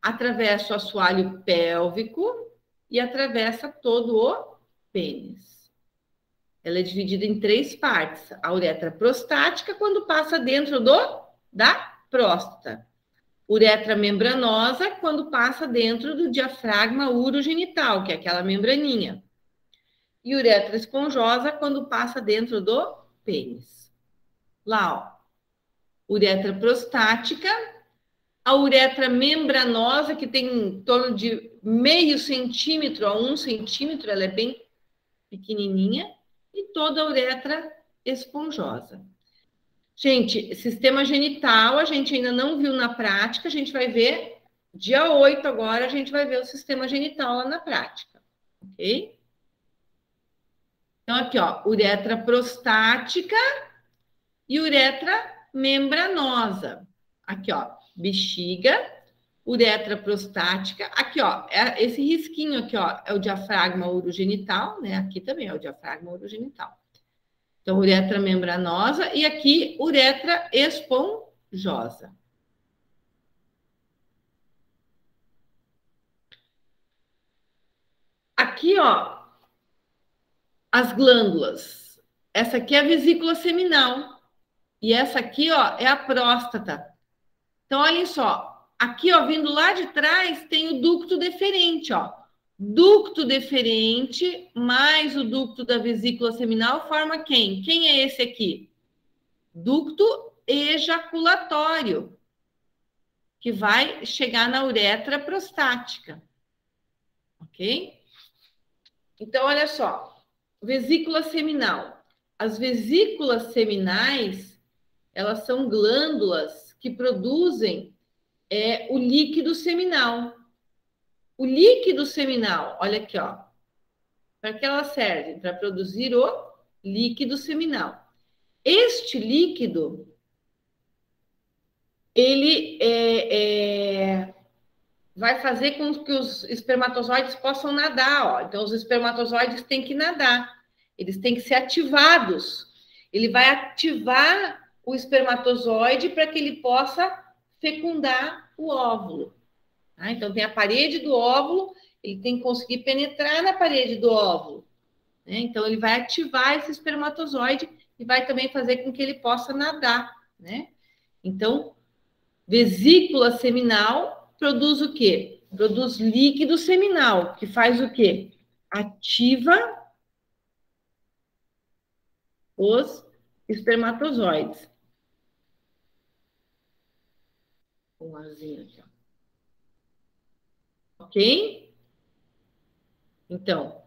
atravessa o assoalho pélvico e atravessa todo o pênis. Ela é dividida em 3 partes. A uretra prostática, quando passa dentro da próstata. Uretra membranosa, quando passa dentro do diafragma urogenital, que é aquela membraninha. E uretra esponjosa, quando passa dentro do pênis. Lá, ó. Uretra prostática. A uretra membranosa, que tem em torno de meio centímetro a 1 centímetro, ela é bem pequenininha. E toda a uretra esponjosa. Gente, sistema genital, a gente ainda não viu na prática, a gente vai ver, dia 8 agora, a gente vai ver o sistema genital lá na prática, ok? Então, aqui, ó, uretra prostática e uretra membranosa. Aqui, ó, bexiga, uretra prostática. Aqui, ó, esse risquinho aqui, ó, é o diafragma urogenital, né? Aqui também é o diafragma urogenital. Então, uretra membranosa e aqui uretra esponjosa. Aqui, ó, as glândulas. Essa aqui é a vesícula seminal. E essa aqui, ó, é a próstata. Então, olhem só. Aqui, ó, vindo lá de trás, tem o ducto deferente, ó. Ducto deferente mais o ducto da vesícula seminal forma quem? Quem é esse aqui? Ducto ejaculatório, que vai chegar na uretra prostática. Ok? Então, olha só. Vesícula seminal. As vesículas seminais, elas são glândulas que produzem o líquido seminal. O líquido seminal, olha aqui, ó. Para que ela serve? Para produzir o líquido seminal. Este líquido, ele vai fazer com que os espermatozoides possam nadar, ó. Então, os espermatozoides têm que nadar. Eles têm que ser ativados. Ele vai ativar o espermatozoide para que ele possa fecundar o óvulo. Tá? Então, tem a parede do óvulo, ele tem que conseguir penetrar na parede do óvulo. Né? Então, ele vai ativar esse espermatozoide e vai também fazer com que ele possa nadar. Né? Então, vesícula seminal produz o quê? Produz líquido seminal, que faz o quê? Ativa os espermatozoides. Um arzinho aqui, ó. Ok? Então,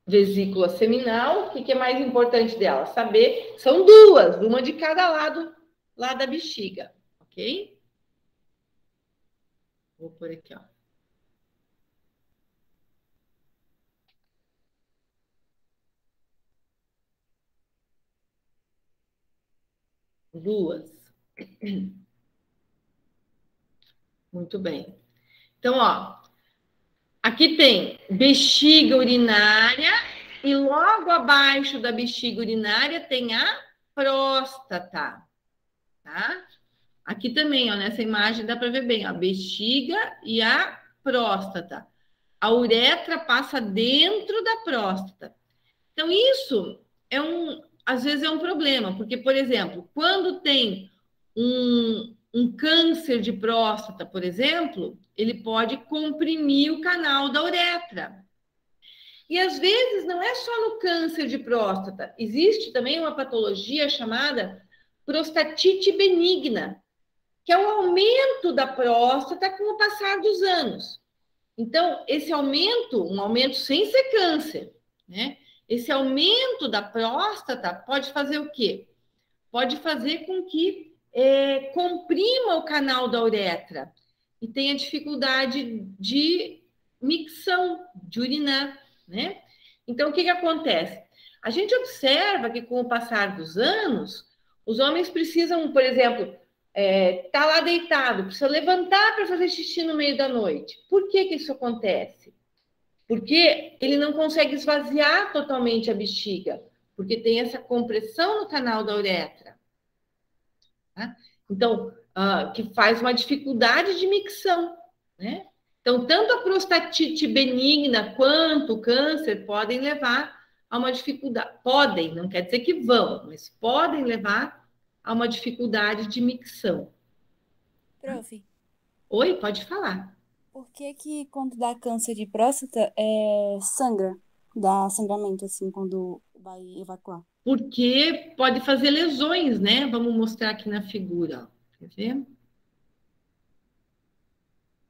vesícula seminal, o que é mais importante dela? Saber, são 2, uma de cada lado lá da bexiga, ok? Vou por aqui, ó. Duas. Muito bem. Então, ó, aqui tem bexiga urinária e logo abaixo da bexiga urinária tem a próstata, tá? Aqui também, ó, nessa imagem dá para ver bem, ó, bexiga e a próstata. A uretra passa dentro da próstata. Então, isso às vezes é um problema, porque, por exemplo, quando tem um câncer de próstata, por exemplo, ele pode comprimir o canal da uretra. E às vezes não é só no câncer de próstata, existe também uma patologia chamada prostatite benigna, que é o aumento da próstata com o passar dos anos. Então, esse aumento, um aumento sem ser câncer, né? Esse aumento da próstata pode fazer o quê? Pode fazer com que comprima o canal da uretra e tenha dificuldade de micção, de urinar, né? Então, o que acontece? A gente observa que, com o passar dos anos, os homens precisam, por exemplo, tá lá deitado, precisa levantar para fazer xixi no meio da noite. Por que isso acontece? Porque ele não consegue esvaziar totalmente a bexiga, porque tem essa compressão no canal da uretra. Tá? Então, que faz uma dificuldade de micção, né? Então, tanto a prostatite benigna quanto o câncer podem levar a uma dificuldade. Podem, não quer dizer que vão, mas podem levar a uma dificuldade de micção. Prof, Oi, pode falar. por que quando dá câncer de próstata, sangra? Dá sangramento, assim, quando vai evacuar? Porque pode fazer lesões, né? Vamos mostrar aqui na figura. Quer ver?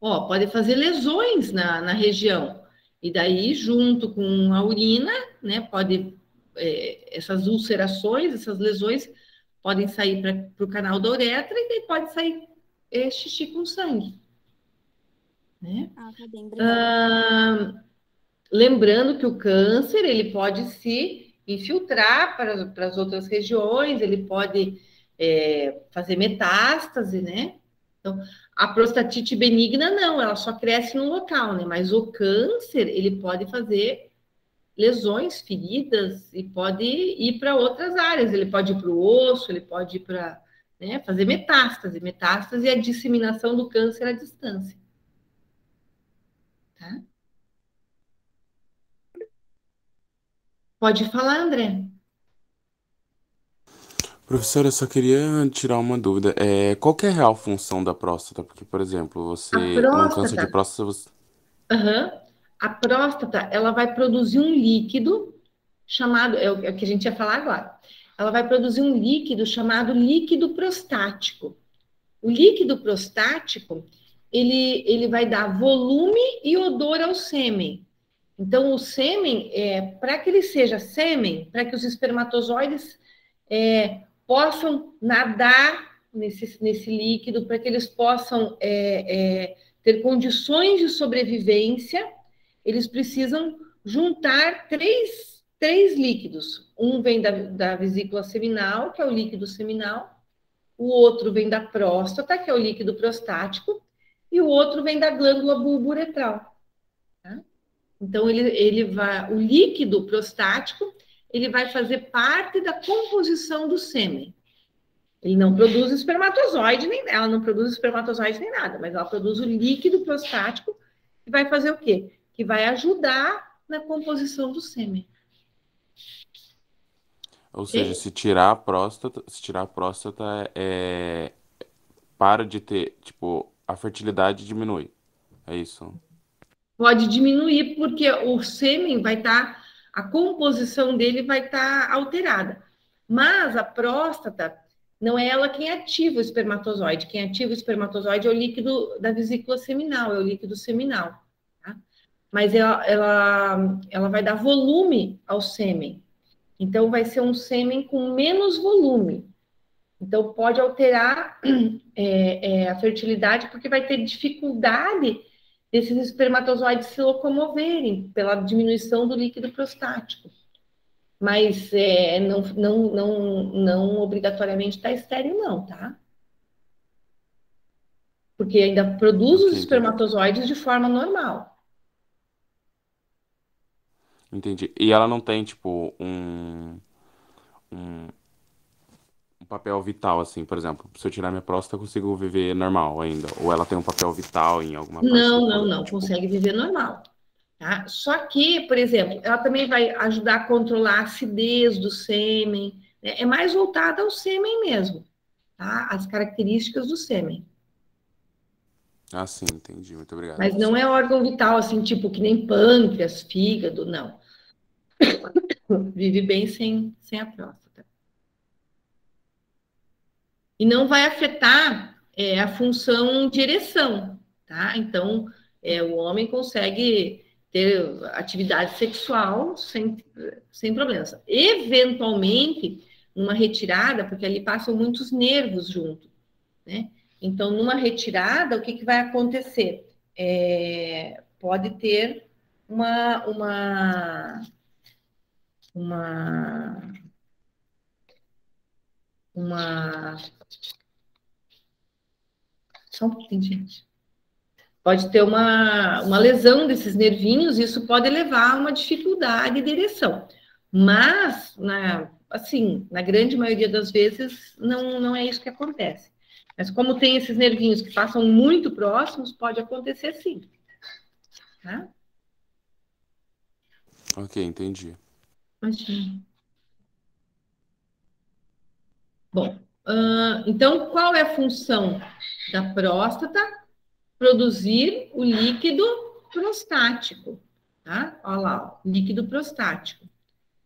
Ó, pode fazer lesões na região. E daí, junto com a urina, né? Pode, essas ulcerações, essas lesões podem sair para o canal da uretra e daí pode sair xixi com sangue. Né? Ah, tá bem, obrigada. Lembrando que o câncer, ele pode se infiltrar para as outras regiões, ele pode fazer metástase, né? Então, a prostatite benigna não, ela só cresce num local, né? Mas o câncer, ele pode fazer lesões, feridas, e pode ir para outras áreas, ele pode ir para o osso, ele pode ir para, né, fazer metástase. Metástase é a disseminação do câncer à distância. Tá? Pode falar, André. Professora, eu só queria tirar uma dúvida. Qual que é a real função da próstata? Porque, por exemplo, A num câncer de próstata, próstata, a próstata, ela vai produzir um líquido chamado, é o que a gente ia falar agora. Ela vai produzir um líquido chamado líquido prostático. O líquido prostático, ele vai dar volume e odor ao sêmen. Então, o sêmen, para que ele seja sêmen, para que os espermatozoides possam nadar nesse líquido, para que eles possam ter condições de sobrevivência, eles precisam juntar três líquidos. Um vem da vesícula seminal, que é o líquido seminal, o outro vem da próstata, que é o líquido prostático, e o outro vem da glândula bulbo-uretral. Tá? Então, o líquido prostático, ele vai fazer parte da composição do sêmen. Ele não produz espermatozoide, ela não produz espermatozoide nem nada, mas ela produz o líquido prostático, que vai fazer o quê? Que vai ajudar na composição do sêmen. ou seja, se tirar a próstata, para de ter, tipo, a fertilidade diminui. É isso. Pode diminuir, porque o sêmen vai estar, a composição dele vai estar alterada. Mas a próstata, não é ela quem ativa o espermatozoide. Quem ativa o espermatozoide é o líquido da vesícula seminal, é o líquido seminal. Tá? Mas ela vai dar volume ao sêmen. Então, vai ser um sêmen com menos volume. Então, pode alterar a fertilidade, porque vai ter dificuldade desses espermatozoides se locomoverem pela diminuição do líquido prostático. Mas não obrigatoriamente está estéril, não, tá? Porque ainda produz os espermatozoides de forma normal. Entendi. E ela não tem, tipo, um papel vital, assim, por exemplo, se eu tirar minha próstata, eu consigo viver normal ainda? Ou ela tem um papel vital em alguma parte do corpo? Não, Tipo, consegue viver normal. Tá? Só que, por exemplo, ela também vai ajudar a controlar a acidez do sêmen, né? É mais voltada ao sêmen mesmo, tá? As características do sêmen. Ah, sim, entendi. Muito obrigado. Mas não é órgão vital, assim, tipo, que nem pâncreas, fígado, não. Vive bem sem a próstata. E não vai afetar a função de ereção, tá? Então, o homem consegue ter atividade sexual sem problemas. Eventualmente, numa retirada, porque ali passam muitos nervos junto. né? Então, numa retirada, o que, que vai acontecer? Pode ter uma só um pouquinho, gente. Pode ter uma lesão desses nervinhos, isso pode levar a uma dificuldade de ereção. Mas, assim, na grande maioria das vezes, não é isso que acontece. Mas como tem esses nervinhos que passam muito próximos, pode acontecer sim. Tá? Ok, entendi. Imagina. Bom, então, qual é a função da próstata? Produzir o líquido prostático, tá? Olha lá, ó, líquido prostático.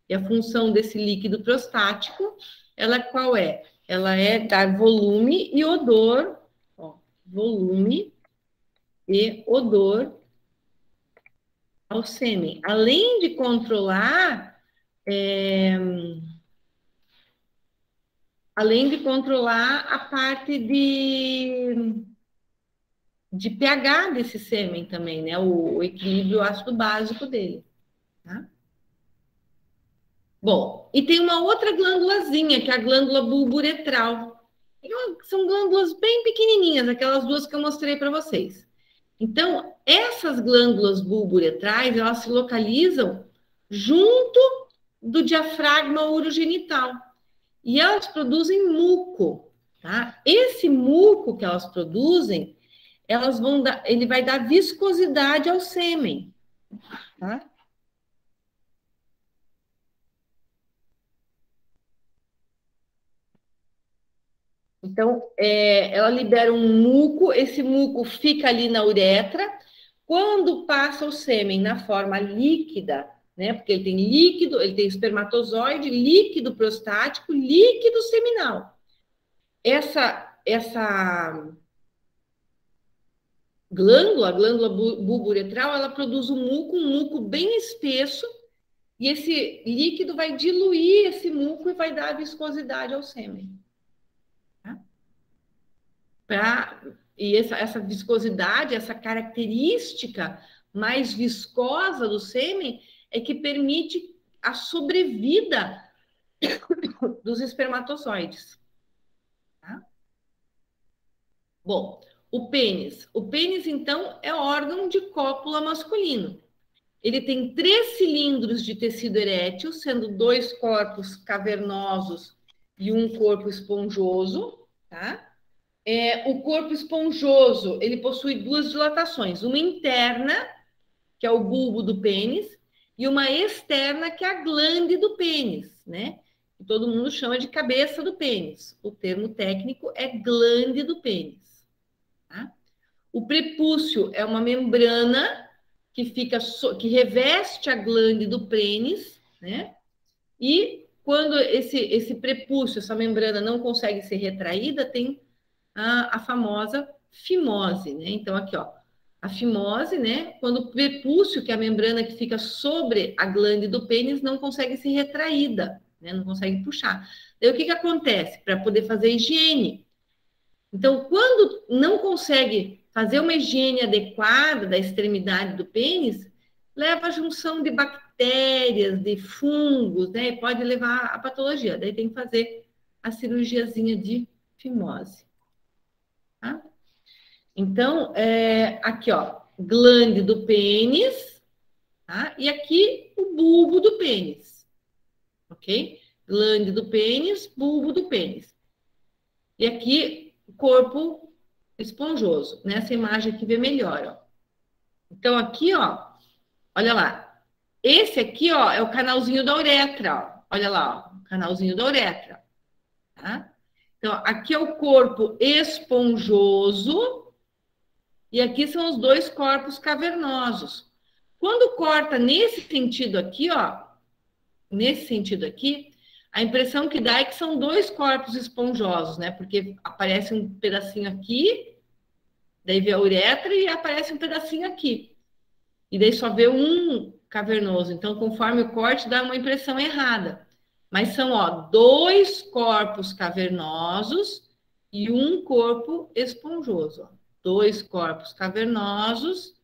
E a função desse líquido prostático, ela qual é? Ela é dar volume e odor, ó, volume e odor ao sêmen. Além de controlar, a parte de pH desse sêmen também, né? O equilíbrio ácido básico dele, tá? Bom, e tem uma outra glândulazinha, que é a glândula bulburetral. São glândulas bem pequenininhas, aquelas duas que eu mostrei para vocês. Então, essas glândulas bulburetrais, elas se localizam junto do diafragma urogenital. E elas produzem muco, tá? Esse muco que elas produzem, ele vai dar viscosidade ao sêmen, tá? Então, ela libera um muco, esse muco fica ali na uretra. Quando passa o sêmen na forma líquida, né? Porque ele tem líquido, ele tem espermatozoide, líquido prostático, líquido seminal. Essa glândula, a glândula bulburetral, ela produz um muco bem espesso, e esse líquido vai diluir esse muco e vai dar viscosidade ao sêmen. E essa viscosidade, essa característica mais viscosa do sêmen é que permite a sobrevida dos espermatozoides. Tá? Bom, o pênis. O pênis, então, é órgão de cópula masculino. Ele tem 3 cilindros de tecido erétil, sendo 2 corpos cavernosos e um corpo esponjoso, tá? O corpo esponjoso, ele possui 2 dilatações, uma interna, que é o bulbo do pênis, e uma externa, que é a glande do pênis, né? Que todo mundo chama de cabeça do pênis. O termo técnico é glande do pênis. Tá? O prepúcio é uma membrana que reveste a glande do pênis, né? E quando esse prepúcio, essa membrana não consegue ser retraída, tem a famosa fimose, né? Então, aqui, ó, a fimose, né? Quando o prepúcio, que é a membrana que fica sobre a glande do pênis, não consegue ser retraída, né? Não consegue puxar. Daí, o que acontece? Para poder fazer higiene. Então, quando não consegue fazer uma higiene adequada da extremidade do pênis, leva a junção de bactérias, de fungos, né? E pode levar a patologia. Daí tem que fazer a cirurgiazinha de fimose. Tá? Então, aqui, ó, glande do pênis, tá? E aqui o bulbo do pênis, ok? Glande do pênis, bulbo do pênis. E aqui, o corpo esponjoso. Nessa imagem aqui vê melhor, ó. Então, aqui, ó, olha lá. Esse aqui, ó, é o canalzinho da uretra, ó. Olha lá, ó, o canalzinho da uretra, tá? Então, aqui é o corpo esponjoso e aqui são os 2 corpos cavernosos. Quando corta nesse sentido aqui, ó, nesse sentido aqui, a impressão que dá é que são 2 corpos esponjosos, né? Porque aparece um pedacinho aqui, daí vê a uretra e aparece um pedacinho aqui. E daí só vê um cavernoso. Então, conforme o corte, dá uma impressão errada. Mas são, ó, 2 corpos cavernosos e um corpo esponjoso. Ó. Dois corpos cavernosos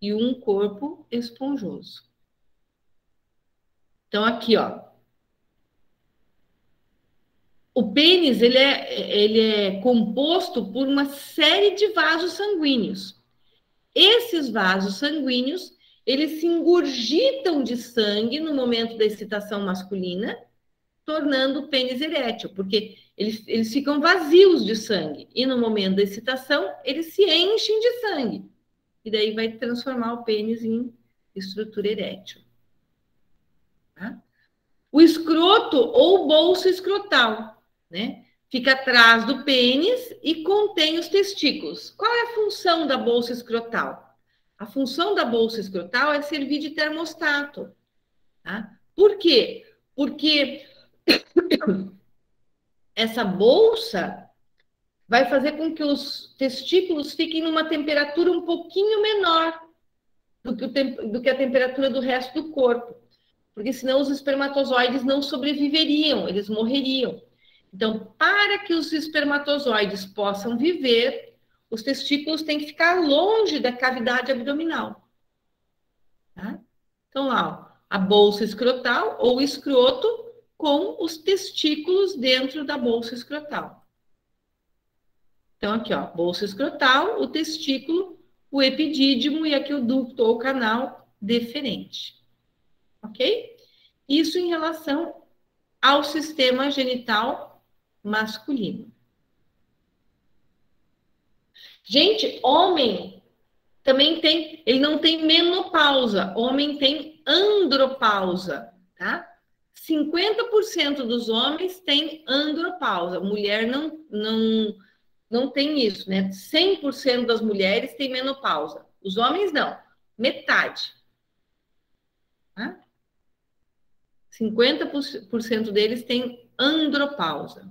e um corpo esponjoso. Então, aqui, ó. O pênis, ele é composto por uma série de vasos sanguíneos. Esses vasos sanguíneos, eles se engurgitam de sangue no momento da excitação masculina, tornando o pênis erétil, porque eles ficam vazios de sangue. E no momento da excitação, eles se enchem de sangue. E daí vai transformar o pênis em estrutura erétil. Tá? O escroto ou bolsa escrotal, né? Fica atrás do pênis e contém os testículos. Qual é a função da bolsa escrotal? A função da bolsa escrotal é servir de termostato. Tá? Por quê? Porque essa bolsa vai fazer com que os testículos fiquem numa temperatura um pouquinho menor do que a temperatura do resto do corpo. Porque senão os espermatozoides não sobreviveriam, eles morreriam. Então, para que os espermatozoides possam viver, os testículos têm que ficar longe da cavidade abdominal. Tá? Então, lá, ó, a bolsa escrotal ou escroto com os testículos dentro da bolsa escrotal. Então, aqui, ó, bolsa escrotal, o testículo, o epidídimo e aqui o ducto ou canal deferente. Ok? Isso em relação ao sistema genital masculino. Gente, homem também tem, ele não tem menopausa, homem tem andropausa, tá? 50% dos homens têm andropausa, mulher não tem isso, né? 100% das mulheres têm menopausa, os homens não, metade. Tá? 50% deles têm andropausa.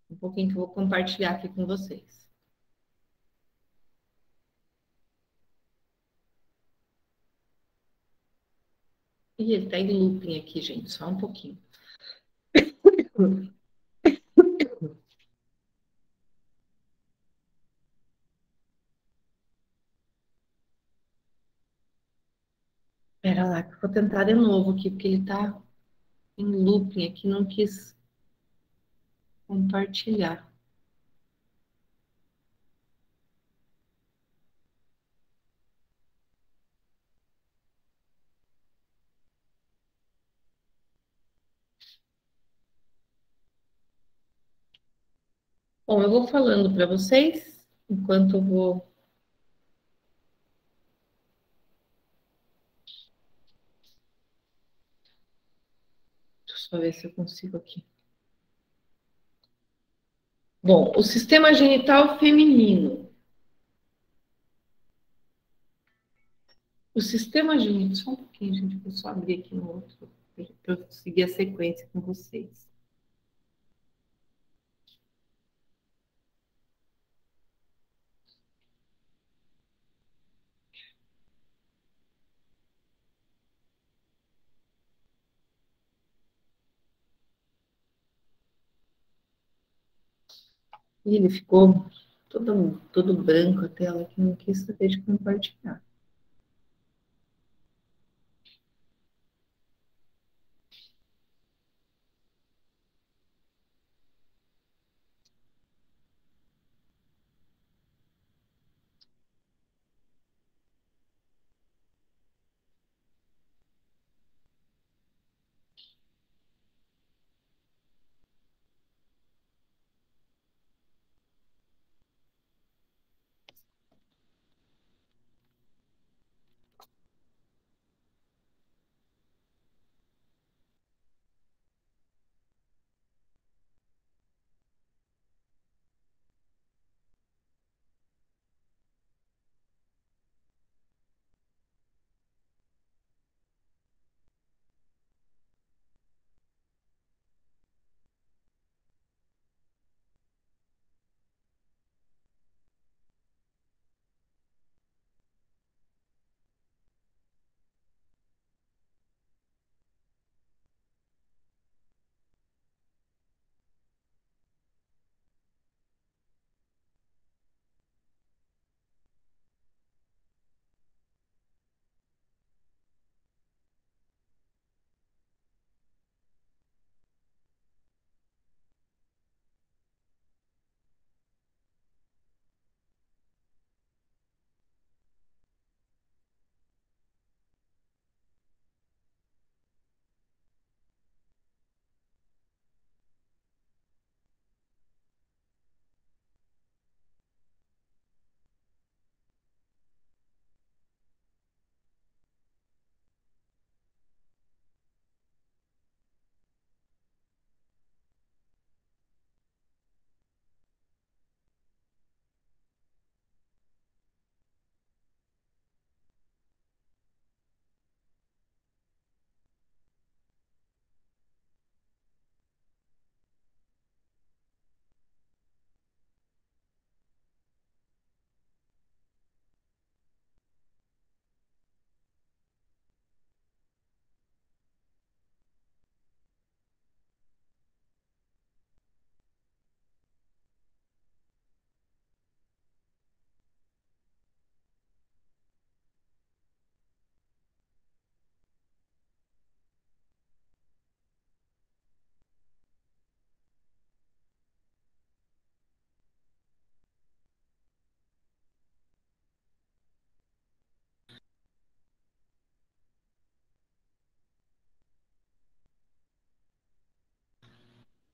Um pouquinho que eu vou compartilhar aqui com vocês. Ih, ele tá em looping aqui, gente, só um pouquinho. Espera lá, que eu vou tentar de novo aqui, porque ele tá em looping aqui, não quis compartilhar. Bom, eu vou falando para vocês, enquanto eu vou. Deixa eu só ver se eu consigo aqui. Bom, o sistema genital feminino. O sistema genital. Só um pouquinho, gente, vou só abrir aqui no outro, para eu seguir a sequência com vocês. E ele ficou todo branco a tela, que não quis saber de compartilhar.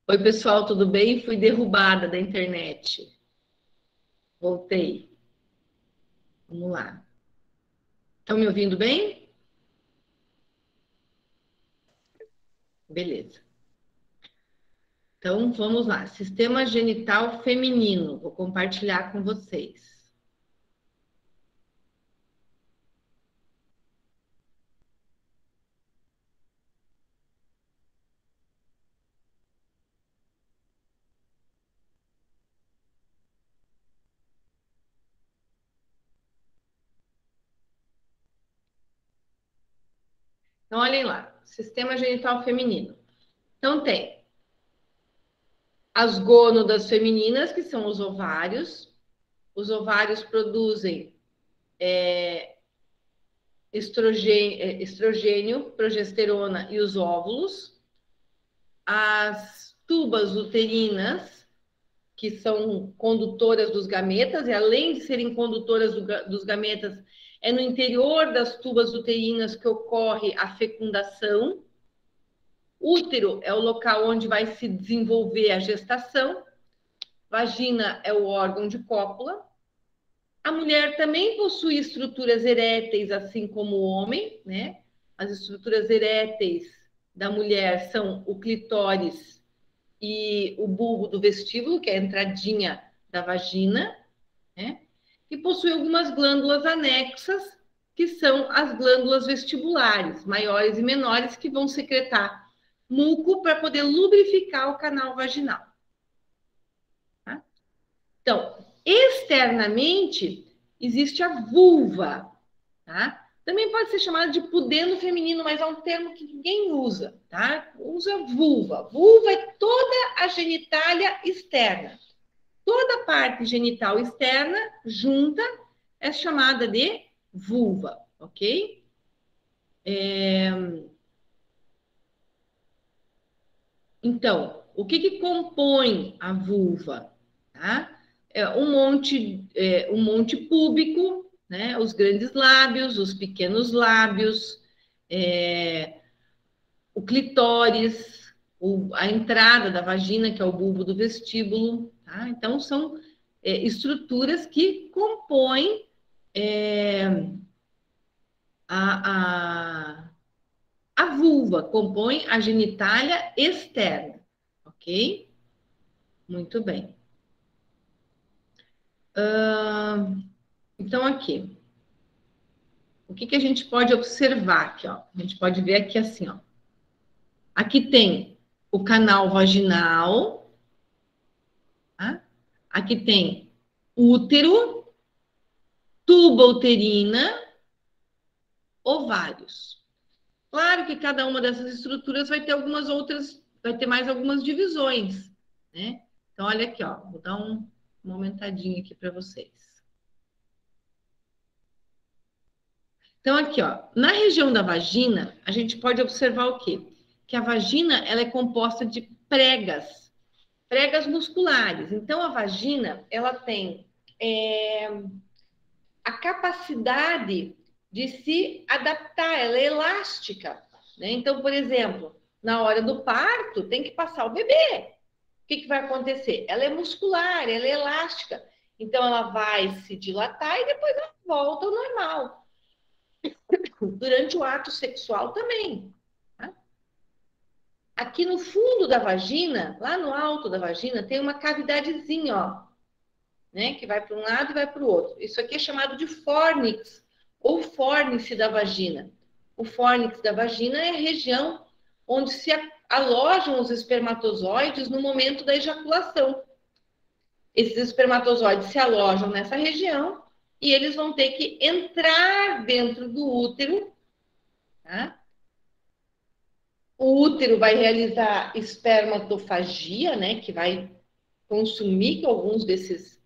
Oi, pessoal, tudo bem? Fui derrubada da internet. Voltei. Vamos lá. Estão me ouvindo bem? Beleza. Então, vamos lá. Sistema genital feminino. Vou compartilhar com vocês. Então, olhem lá. Sistema genital feminino. Então, tem as gônadas femininas, que são os ovários. Os ovários produzem estrogênio, progesterona e os óvulos. As tubas uterinas, que são condutoras dos gametas, e além de serem condutoras dos gametas, é no interior das tubas uterinas que ocorre a fecundação. Útero é o local onde vai se desenvolver a gestação. Vagina é o órgão de cópula. A mulher também possui estruturas eréteis, assim como o homem, né? As estruturas eréteis da mulher são o clitóris e o bulbo do vestíbulo, que é a entradinha da vagina, né? E possui algumas glândulas anexas, que são as glândulas vestibulares, maiores e menores, que vão secretar muco para poder lubrificar o canal vaginal. Tá? Então, externamente, existe a vulva, tá? Também pode ser chamada de pudendo feminino, mas é um termo que ninguém usa, tá? Usa vulva. Vulva é toda a genitália externa. Toda parte genital externa junta é chamada de vulva, ok? Então, o que compõe a vulva? Tá? É um monte púbico, né? Os grandes lábios, os pequenos lábios, o clitóris, a entrada da vagina, que é o bulbo do vestíbulo. Tá? Então, são estruturas que compõem a vulva, compõem a genitália externa, ok? Muito bem. Então, aqui. O que a gente pode observar aqui, ó? A gente pode ver aqui assim, ó. Aqui tem o canal vaginal, tá? Aqui tem útero, tuba uterina, ovários. Claro que cada uma dessas estruturas vai ter algumas outras, vai ter mais algumas divisões, né? Então, olha aqui, ó. Vou dar uma aumentadinha aqui para vocês. Então, aqui, ó, na região da vagina, a gente pode observar o quê? Que a vagina, ela é composta de pregas musculares. Então, a vagina, ela tem a capacidade de se adaptar, ela é elástica, né? Então, por exemplo, na hora do parto, tem que passar o bebê. O que vai acontecer? Ela é muscular, ela é elástica. Então, ela vai se dilatar e depois ela volta ao normal. Durante o ato sexual também. Tá? Aqui no fundo da vagina, lá no alto da vagina, tem uma cavidadezinha, ó, né, que vai para um lado e vai para o outro. Isso aqui é chamado de fórnix, ou fórnice da vagina. O fórnix da vagina é a região onde se alojam os espermatozoides no momento da ejaculação. Esses espermatozoides se alojam nessa região e eles vão ter que entrar dentro do útero, tá? O útero vai realizar espermatofagia, né, que vai consumir alguns desses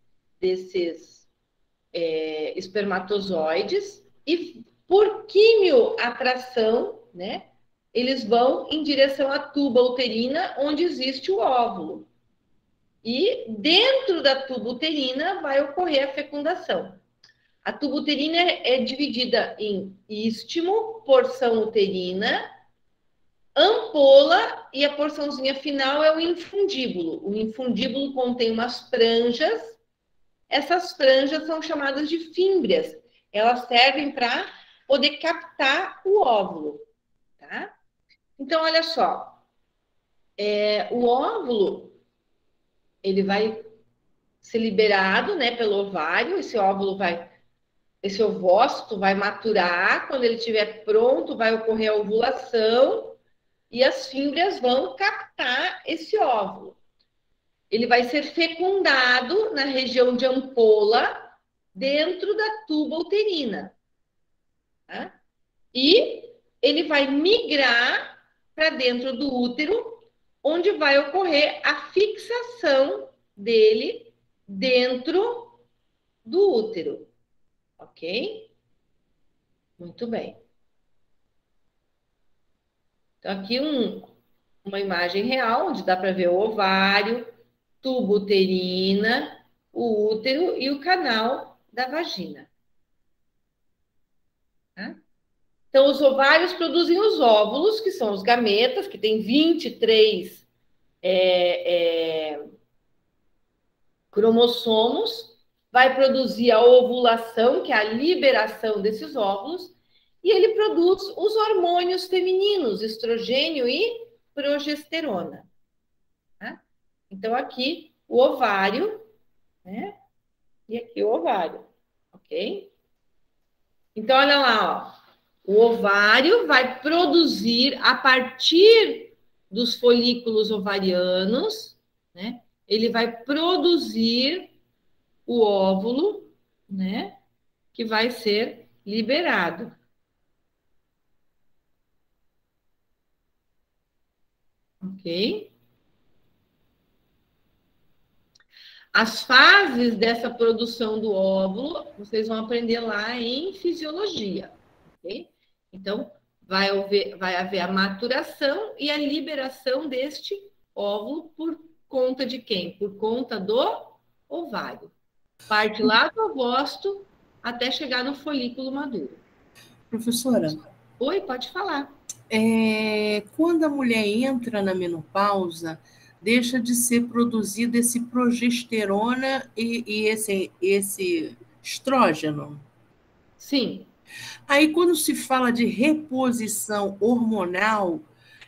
espermatozoides, e por quimioatração, né, eles vão em direção à tuba uterina, onde existe o óvulo. E dentro da tuba uterina vai ocorrer a fecundação. A tuba uterina é dividida em istmo, porção uterina, ampola e a porçãozinha final é o infundíbulo. O infundíbulo contém umas franjas. Essas franjas são chamadas de fímbrias. Elas servem para poder captar o óvulo, tá? Então, olha só, o óvulo, ele vai ser liberado, né, pelo ovário, esse ovócito vai maturar, quando ele estiver pronto, vai ocorrer a ovulação e as fímbrias vão captar esse óvulo. Ele vai ser fecundado na região de ampola, dentro da tuba uterina, tá? E ele vai migrar para dentro do útero, onde vai ocorrer a fixação dele dentro do útero, ok? Muito bem. Então, aqui uma imagem real, onde dá para ver o ovário, tubo uterina, o útero e o canal da vagina. Tá? Então, os ovários produzem os óvulos, que são os gametas, que tem 23 cromossomos, vai produzir a ovulação, que é a liberação desses óvulos, e ele produz os hormônios femininos, estrogênio e progesterona. Tá? Então, aqui o ovário, né? E aqui o ovário, ok? Então, olha lá, ó. O ovário vai produzir, a partir dos folículos ovarianos, né? Ele vai produzir o óvulo, né? Que vai ser liberado. Ok? As fases dessa produção do óvulo, vocês vão aprender lá em fisiologia, ok? Então, vai haver a maturação e a liberação deste óvulo por conta de quem? Por conta do ovário. Parte lá do ovócito até chegar no folículo maduro. Professora, Oi, pode falar. quando a mulher entra na menopausa, deixa de ser produzido esse progesterona e esse estrógeno. Sim. Aí, quando se fala de reposição hormonal,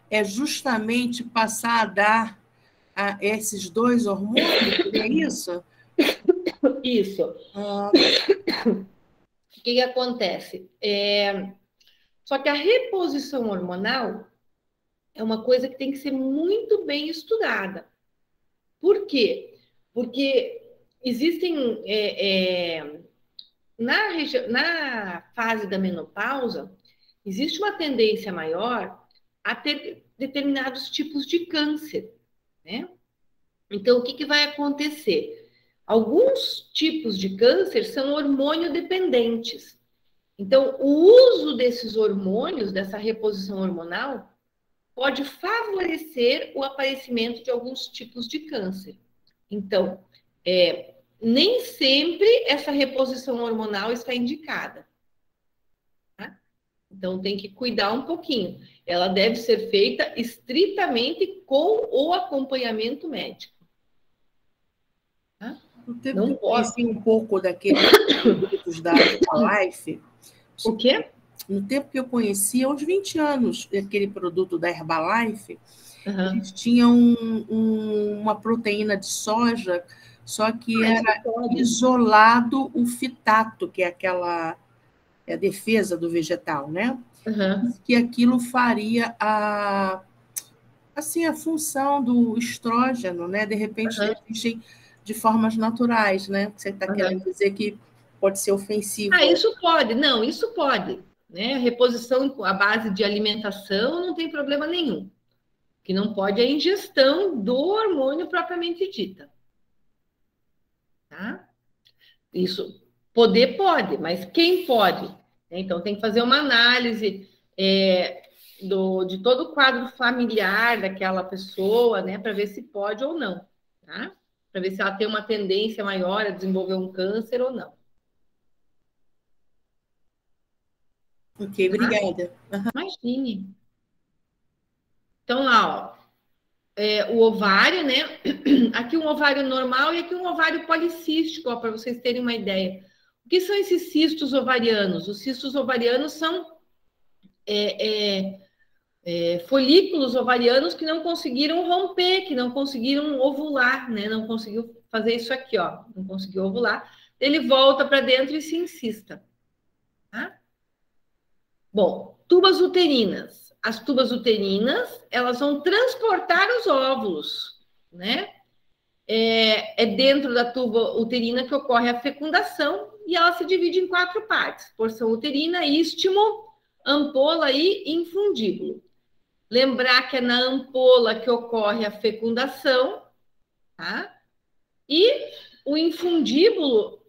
é justamente passar a dar esses dois hormônios, é isso? Isso. Ah, O que acontece? Só que a reposição hormonal é uma coisa que tem que ser muito bem estudada. Por quê? Porque existem, na fase da menopausa, existe uma tendência maior a ter determinados tipos de câncer, né? Então, o que vai acontecer? Alguns tipos de câncer são hormônio dependentes. Então, o uso desses hormônios, dessa reposição hormonal, pode favorecer o aparecimento de alguns tipos de câncer. Então, nem sempre essa reposição hormonal está indicada. Tá? Então, tem que cuidar um pouquinho. Ela deve ser feita estritamente com o acompanhamento médico. Tá? no tempo Não que eu pode. conheci um pouco daqueles produtos da Herbalife, O quê? no tempo que eu conhecia, há uns 20 anos, aquele produto da Herbalife, Uhum. eles tinham uma proteína de soja, só que era isolado o fitato, que é aquela a defesa do vegetal, né? Uhum. Que aquilo faria a função do estrógeno, né? De repente, existem de formas naturais, né? Você está querendo dizer que pode ser ofensivo. Isso pode. Não, isso pode. Né? Reposição à base de alimentação não tem problema nenhum. O que não pode é a ingestão do hormônio propriamente dita. Tá? Isso poder pode, mas quem pode? Então, tem que fazer uma análise de todo o quadro familiar daquela pessoa, né, para ver se pode ou não, tá? Para ver se ela tem uma tendência maior a desenvolver um câncer ou não. Ok, obrigada. Imagine. Então, lá, ó, o ovário, né? Aqui um ovário normal e aqui um ovário policístico, ó, para vocês terem uma ideia. O que são esses cistos ovarianos? Os cistos ovarianos são folículos ovarianos que não conseguiram romper, que não conseguiram ovular, né? Não conseguiu fazer isso aqui, ó. Não conseguiu ovular. Ele volta para dentro e se incista. Tá? Bom, tubas uterinas. As tubas uterinas, elas vão transportar os óvulos, né? É dentro da tuba uterina que ocorre a fecundação e ela se divide em 4 partes: porção uterina, istmo, ampola e infundíbulo. Lembrar que é na ampola que ocorre a fecundação, tá? E o infundíbulo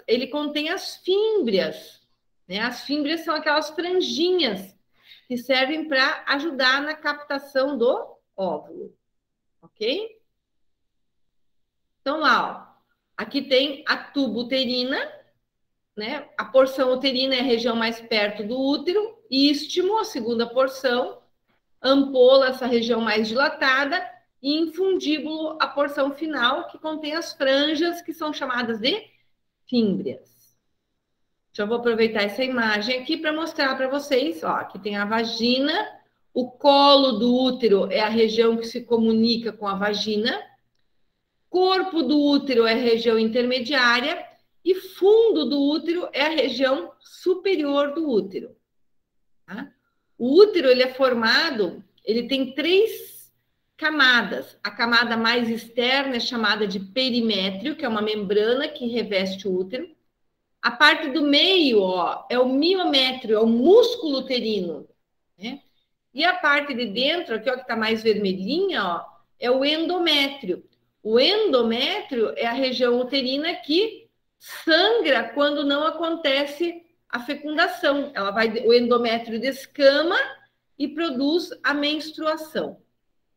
ele contém as fímbrias, né? As fímbrias são aquelas franjinhas que servem para ajudar na captação do óvulo, ok? Então, lá, ó, aqui tem a tuba uterina, né? A porção uterina é a região mais perto do útero, istmo, a segunda porção, ampola, essa região mais dilatada, e infundíbulo, a porção final, que contém as franjas, que são chamadas de fímbrias. Já vou aproveitar essa imagem aqui para mostrar para vocês. Ó, aqui tem a vagina, o colo do útero é a região que se comunica com a vagina, corpo do útero é a região intermediária e fundo do útero é a região superior do útero. Tá? O útero ele é formado, ele tem 3 camadas. A camada mais externa é chamada de perimétrio, que é uma membrana que reveste o útero. A parte do meio, ó, é o miométrio, é o músculo uterino, né? E a parte de dentro, aqui, ó, que está mais vermelhinha, ó, é o endométrio. O endométrio é a região uterina que sangra quando não acontece a fecundação. O endométrio descama e produz a menstruação,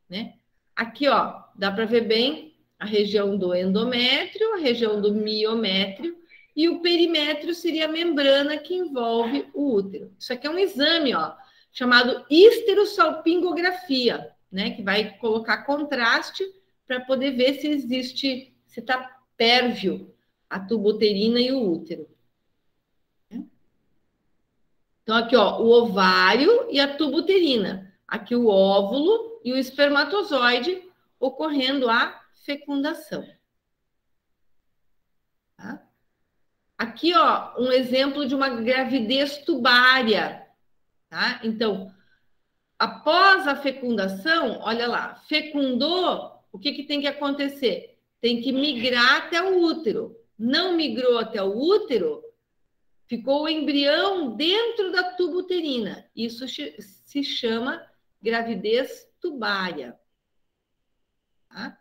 né? Aqui, ó, dá para ver bem a região do endométrio, a região do miométrio, e o perimétrio seria a membrana que envolve o útero. Isso aqui é um exame, ó, chamado histerosalpingografia, né? Que vai colocar contraste para poder ver se existe, se está pérvio a tuba uterina e o útero. Então, aqui, ó, o ovário e a tuba uterina. Aqui o óvulo e o espermatozoide ocorrendo a fecundação. Tá? Aqui, ó, um exemplo de uma gravidez tubária. Tá? Então, após a fecundação, olha lá, fecundou, o que tem que acontecer? Tem que migrar até o útero. Não migrou até o útero, ficou o embrião dentro da tuba uterina. Isso se chama gravidez tubária. Tá?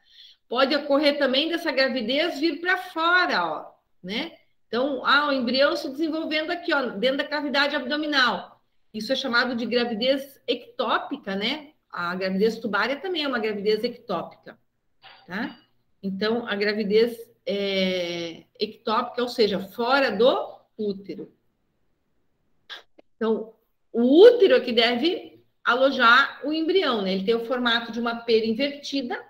Pode ocorrer também dessa gravidez vir para fora, ó, né? Então, o embrião se desenvolvendo aqui, ó, dentro da cavidade abdominal. Isso é chamado de gravidez ectópica, né? A gravidez tubária também é uma gravidez ectópica, tá? Então, a gravidez ectópica, ou seja, fora do útero. Então, o útero é que deve alojar o embrião, né? Ele tem o formato de uma pera invertida,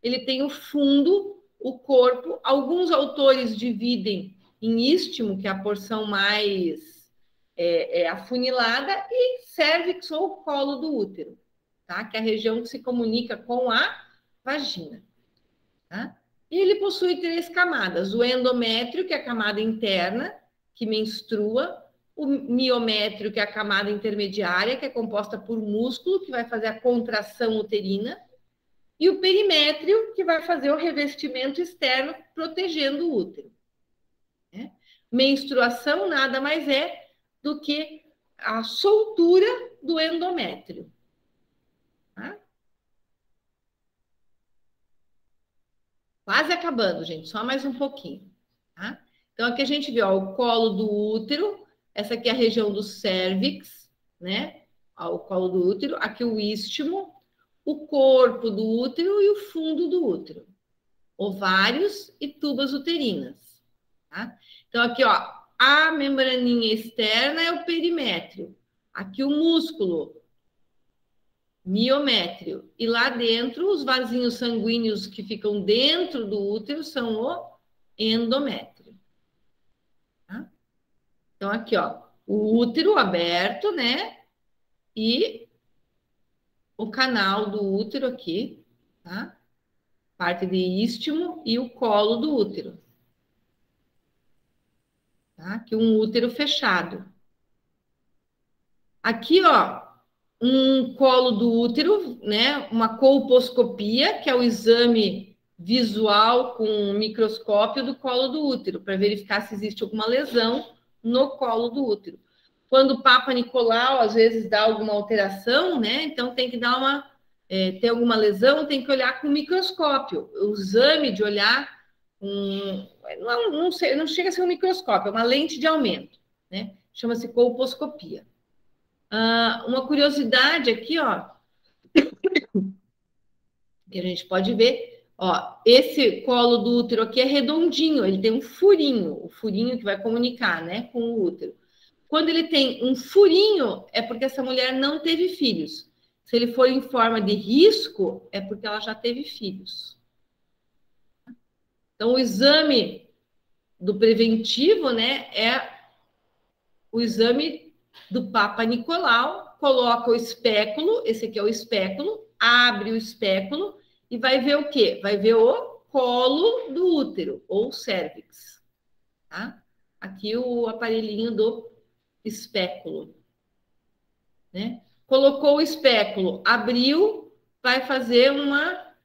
ele tem o fundo, o corpo. Alguns autores dividem em istmo, que é a porção mais afunilada, e cérvix ou colo do útero, tá? Que é a região que se comunica com a vagina. Tá? E ele possui 3 camadas: o endométrio, que é a camada interna, que menstrua, o miométrio, que é a camada intermediária, que é composta por músculo, que vai fazer a contração uterina, e o perimétrio, que vai fazer o revestimento externo, protegendo o útero. Né? Menstruação nada mais é do que a soltura do endométrio. Tá? Quase acabando, gente, só mais um pouquinho. Tá? Então, aqui a gente vê, ó, o colo do útero, essa aqui é a região do cérvix, né? Ó, o colo do útero, aqui o istmo, o corpo do útero e o fundo do útero. Ovários e tubas uterinas. Tá? Então, aqui, ó, a membraninha externa é o perimétrio. Aqui o músculo miométrio. E lá dentro, os vasinhos sanguíneos que ficam dentro do útero são o endométrio. Tá? Então, aqui, ó, o útero aberto, né? E o canal do útero aqui, tá? Parte de istmo e o colo do útero. Tá? Aqui um útero fechado. Aqui, ó, um colo do útero, né? Uma colposcopia, que é o exame visual com um microscópio do colo do útero, para verificar se existe alguma lesão no colo do útero. Quando o Papa Nicolau, às vezes, dá alguma alteração, né? Então tem que dar uma... tem alguma lesão, tem que olhar com microscópio. O exame de olhar... não chega a ser um microscópio, é uma lente de aumento, né? Chama-se colposcopia. Uma curiosidade aqui, ó, que a gente pode ver, ó, esse colo do útero aqui é redondinho, ele tem um furinho, o furinho que vai comunicar, né, com o útero. Quando ele tem um furinho, é porque essa mulher não teve filhos. Se ele for em forma de risco, é porque ela já teve filhos. Então, o exame do preventivo, né, é o exame do Papa Nicolau, coloca o espéculo, esse aqui é o espéculo, abre o espéculo e vai ver o quê? Vai ver o colo do útero, ou cérvix. Tá? Aqui o aparelhinho do espéculo. Né? Colocou o espéculo, abriu, vai fazer uma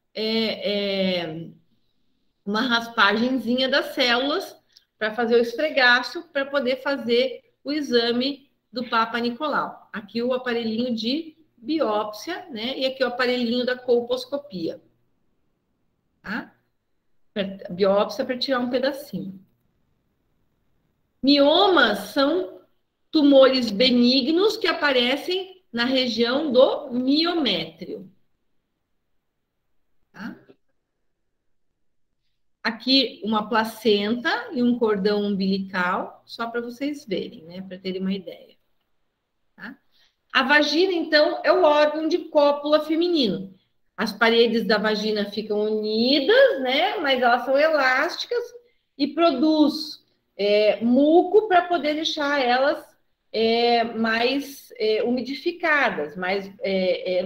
raspagenzinha das células para fazer o esfregaço, para poder fazer o exame do Papa Nicolau. Aqui o aparelhinho de biópsia, né? E aqui o aparelhinho da colposcopia. Tá? Biópsia para tirar um pedacinho. Miomas são tumores benignos que aparecem na região do miométrio. Tá? Aqui uma placenta e um cordão umbilical, só para vocês verem, né? Para terem uma ideia. Tá? A vagina, então, é o órgão de cópula feminino. As paredes da vagina ficam unidas, né? Mas elas são elásticas e produz muco para poder deixar elas mais umidificadas, mais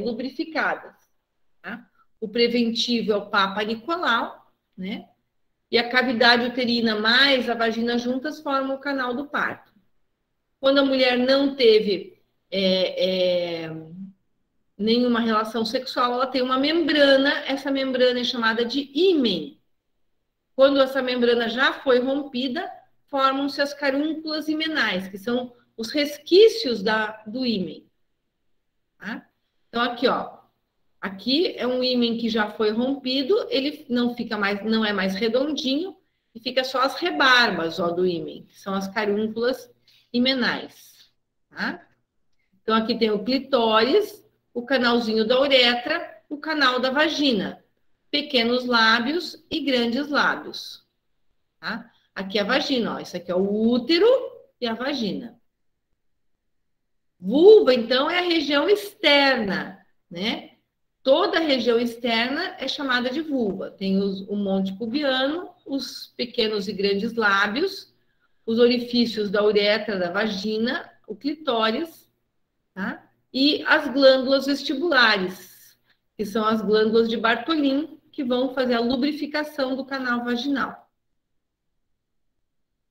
lubrificadas. Tá? O preventivo é o Papa Nicolau, né? E a cavidade uterina mais a vagina juntas formam o canal do parto. Quando a mulher não teve nenhuma relação sexual, ela tem uma membrana, essa membrana é chamada de ímen. Quando essa membrana já foi rompida, formam-se as carúnculas imenais, que são os resquícios do ímen. Tá? Então, aqui, ó. Aqui é um ímen que já foi rompido, ele não é mais redondinho, e fica só as rebarbas, ó, do ímen, que são as carúnculas imenais. Tá? Então, aqui tem o clitóris, o canalzinho da uretra, o canal da vagina, pequenos lábios e grandes lábios. Tá? Aqui é a vagina, ó, isso aqui é o útero e a vagina. Vulva, então, é a região externa, né? Toda a região externa é chamada de vulva. Tem o monte pubiano, os pequenos e grandes lábios, os orifícios da uretra, da vagina, o clitóris, tá? E as glândulas vestibulares, que são as glândulas de Bartholin, que vão fazer a lubrificação do canal vaginal.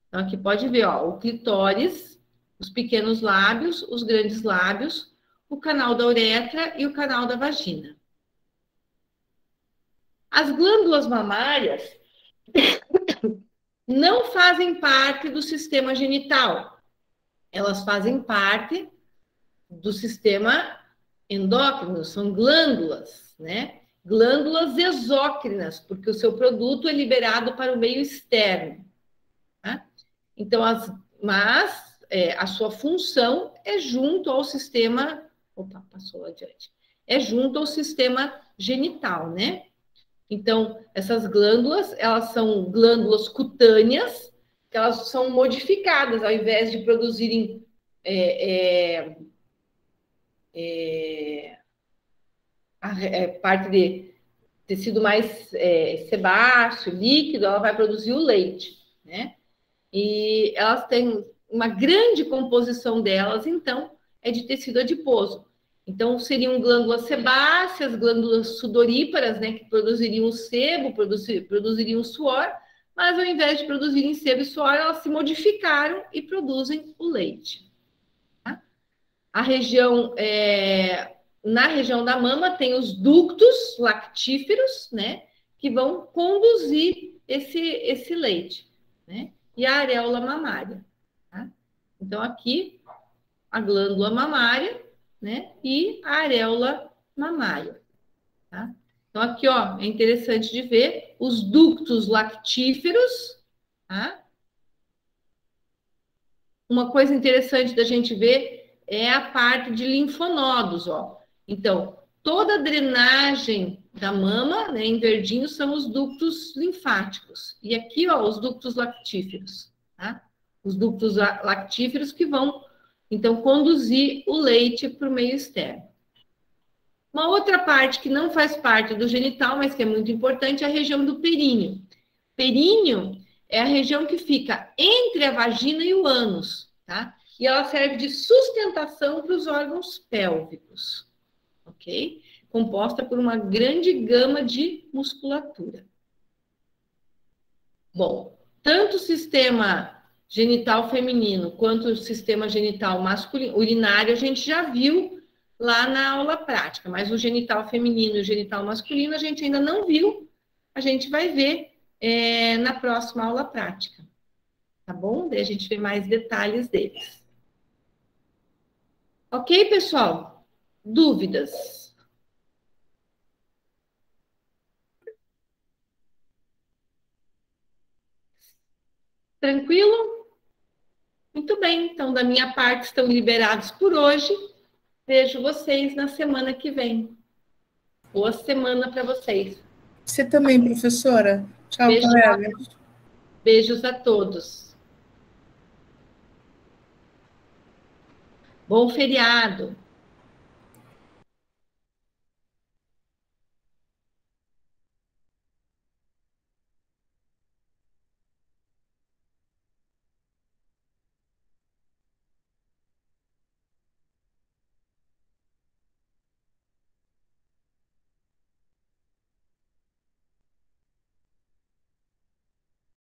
Então, aqui pode ver, ó, o clitóris, os pequenos lábios, os grandes lábios, o canal da uretra e o canal da vagina. As glândulas mamárias não fazem parte do sistema genital. Elas fazem parte do sistema endócrino, são glândulas, né? Glândulas exócrinas, porque o seu produto é liberado para o meio externo. Tá? Então, a sua função é junto ao sistema... Opa, passou adiante. É junto ao sistema genital, né? Então, essas glândulas, elas são glândulas cutâneas, que elas são modificadas, ao invés de produzirem parte de tecido mais sebáceo, líquido, ela vai produzir o leite, né? E elas têm uma grande composição delas, então, é de tecido adiposo. Então, seriam glândulas sebáceas, glândulas sudoríparas, né, que produziriam o sebo, produziriam o suor, mas ao invés de produzirem sebo e suor, elas se modificaram e produzem o leite. Tá? Na região da mama tem os ductos lactíferos, né, que vão conduzir esse leite, né, e a areola mamária. Tá? Então, aqui, a glândula mamária, né, e a areola mamária. Tá? Então, aqui, ó, é interessante de ver os ductos lactíferos. Tá? Uma coisa interessante da gente ver é a parte de linfonodos, ó. Então, toda a drenagem da mama, né, em verdinho, são os ductos linfáticos. E aqui, ó, os ductos lactíferos, tá? Os ductos lactíferos que vão, então, conduzir o leite para o meio externo. Uma outra parte que não faz parte do genital, mas que é muito importante, é a região do períneo. Períneo é a região que fica entre a vagina e o ânus, tá? E ela serve de sustentação para os órgãos pélvicos, ok? Composta por uma grande gama de musculatura. Bom, tanto o sistema genital feminino quanto o sistema genital masculino, urinário, a gente já viu lá na aula prática, mas o genital feminino e o genital masculino a gente ainda não viu, a gente vai ver na próxima aula prática, tá bom? Daí a gente vê mais detalhes deles. Ok, pessoal? Dúvidas? Tranquilo? Muito bem, então da minha parte estão liberados por hoje. Vejo vocês na semana que vem. Boa semana para vocês. Você também, professora. Tchau, colega. Beijos a todos. Bom feriado.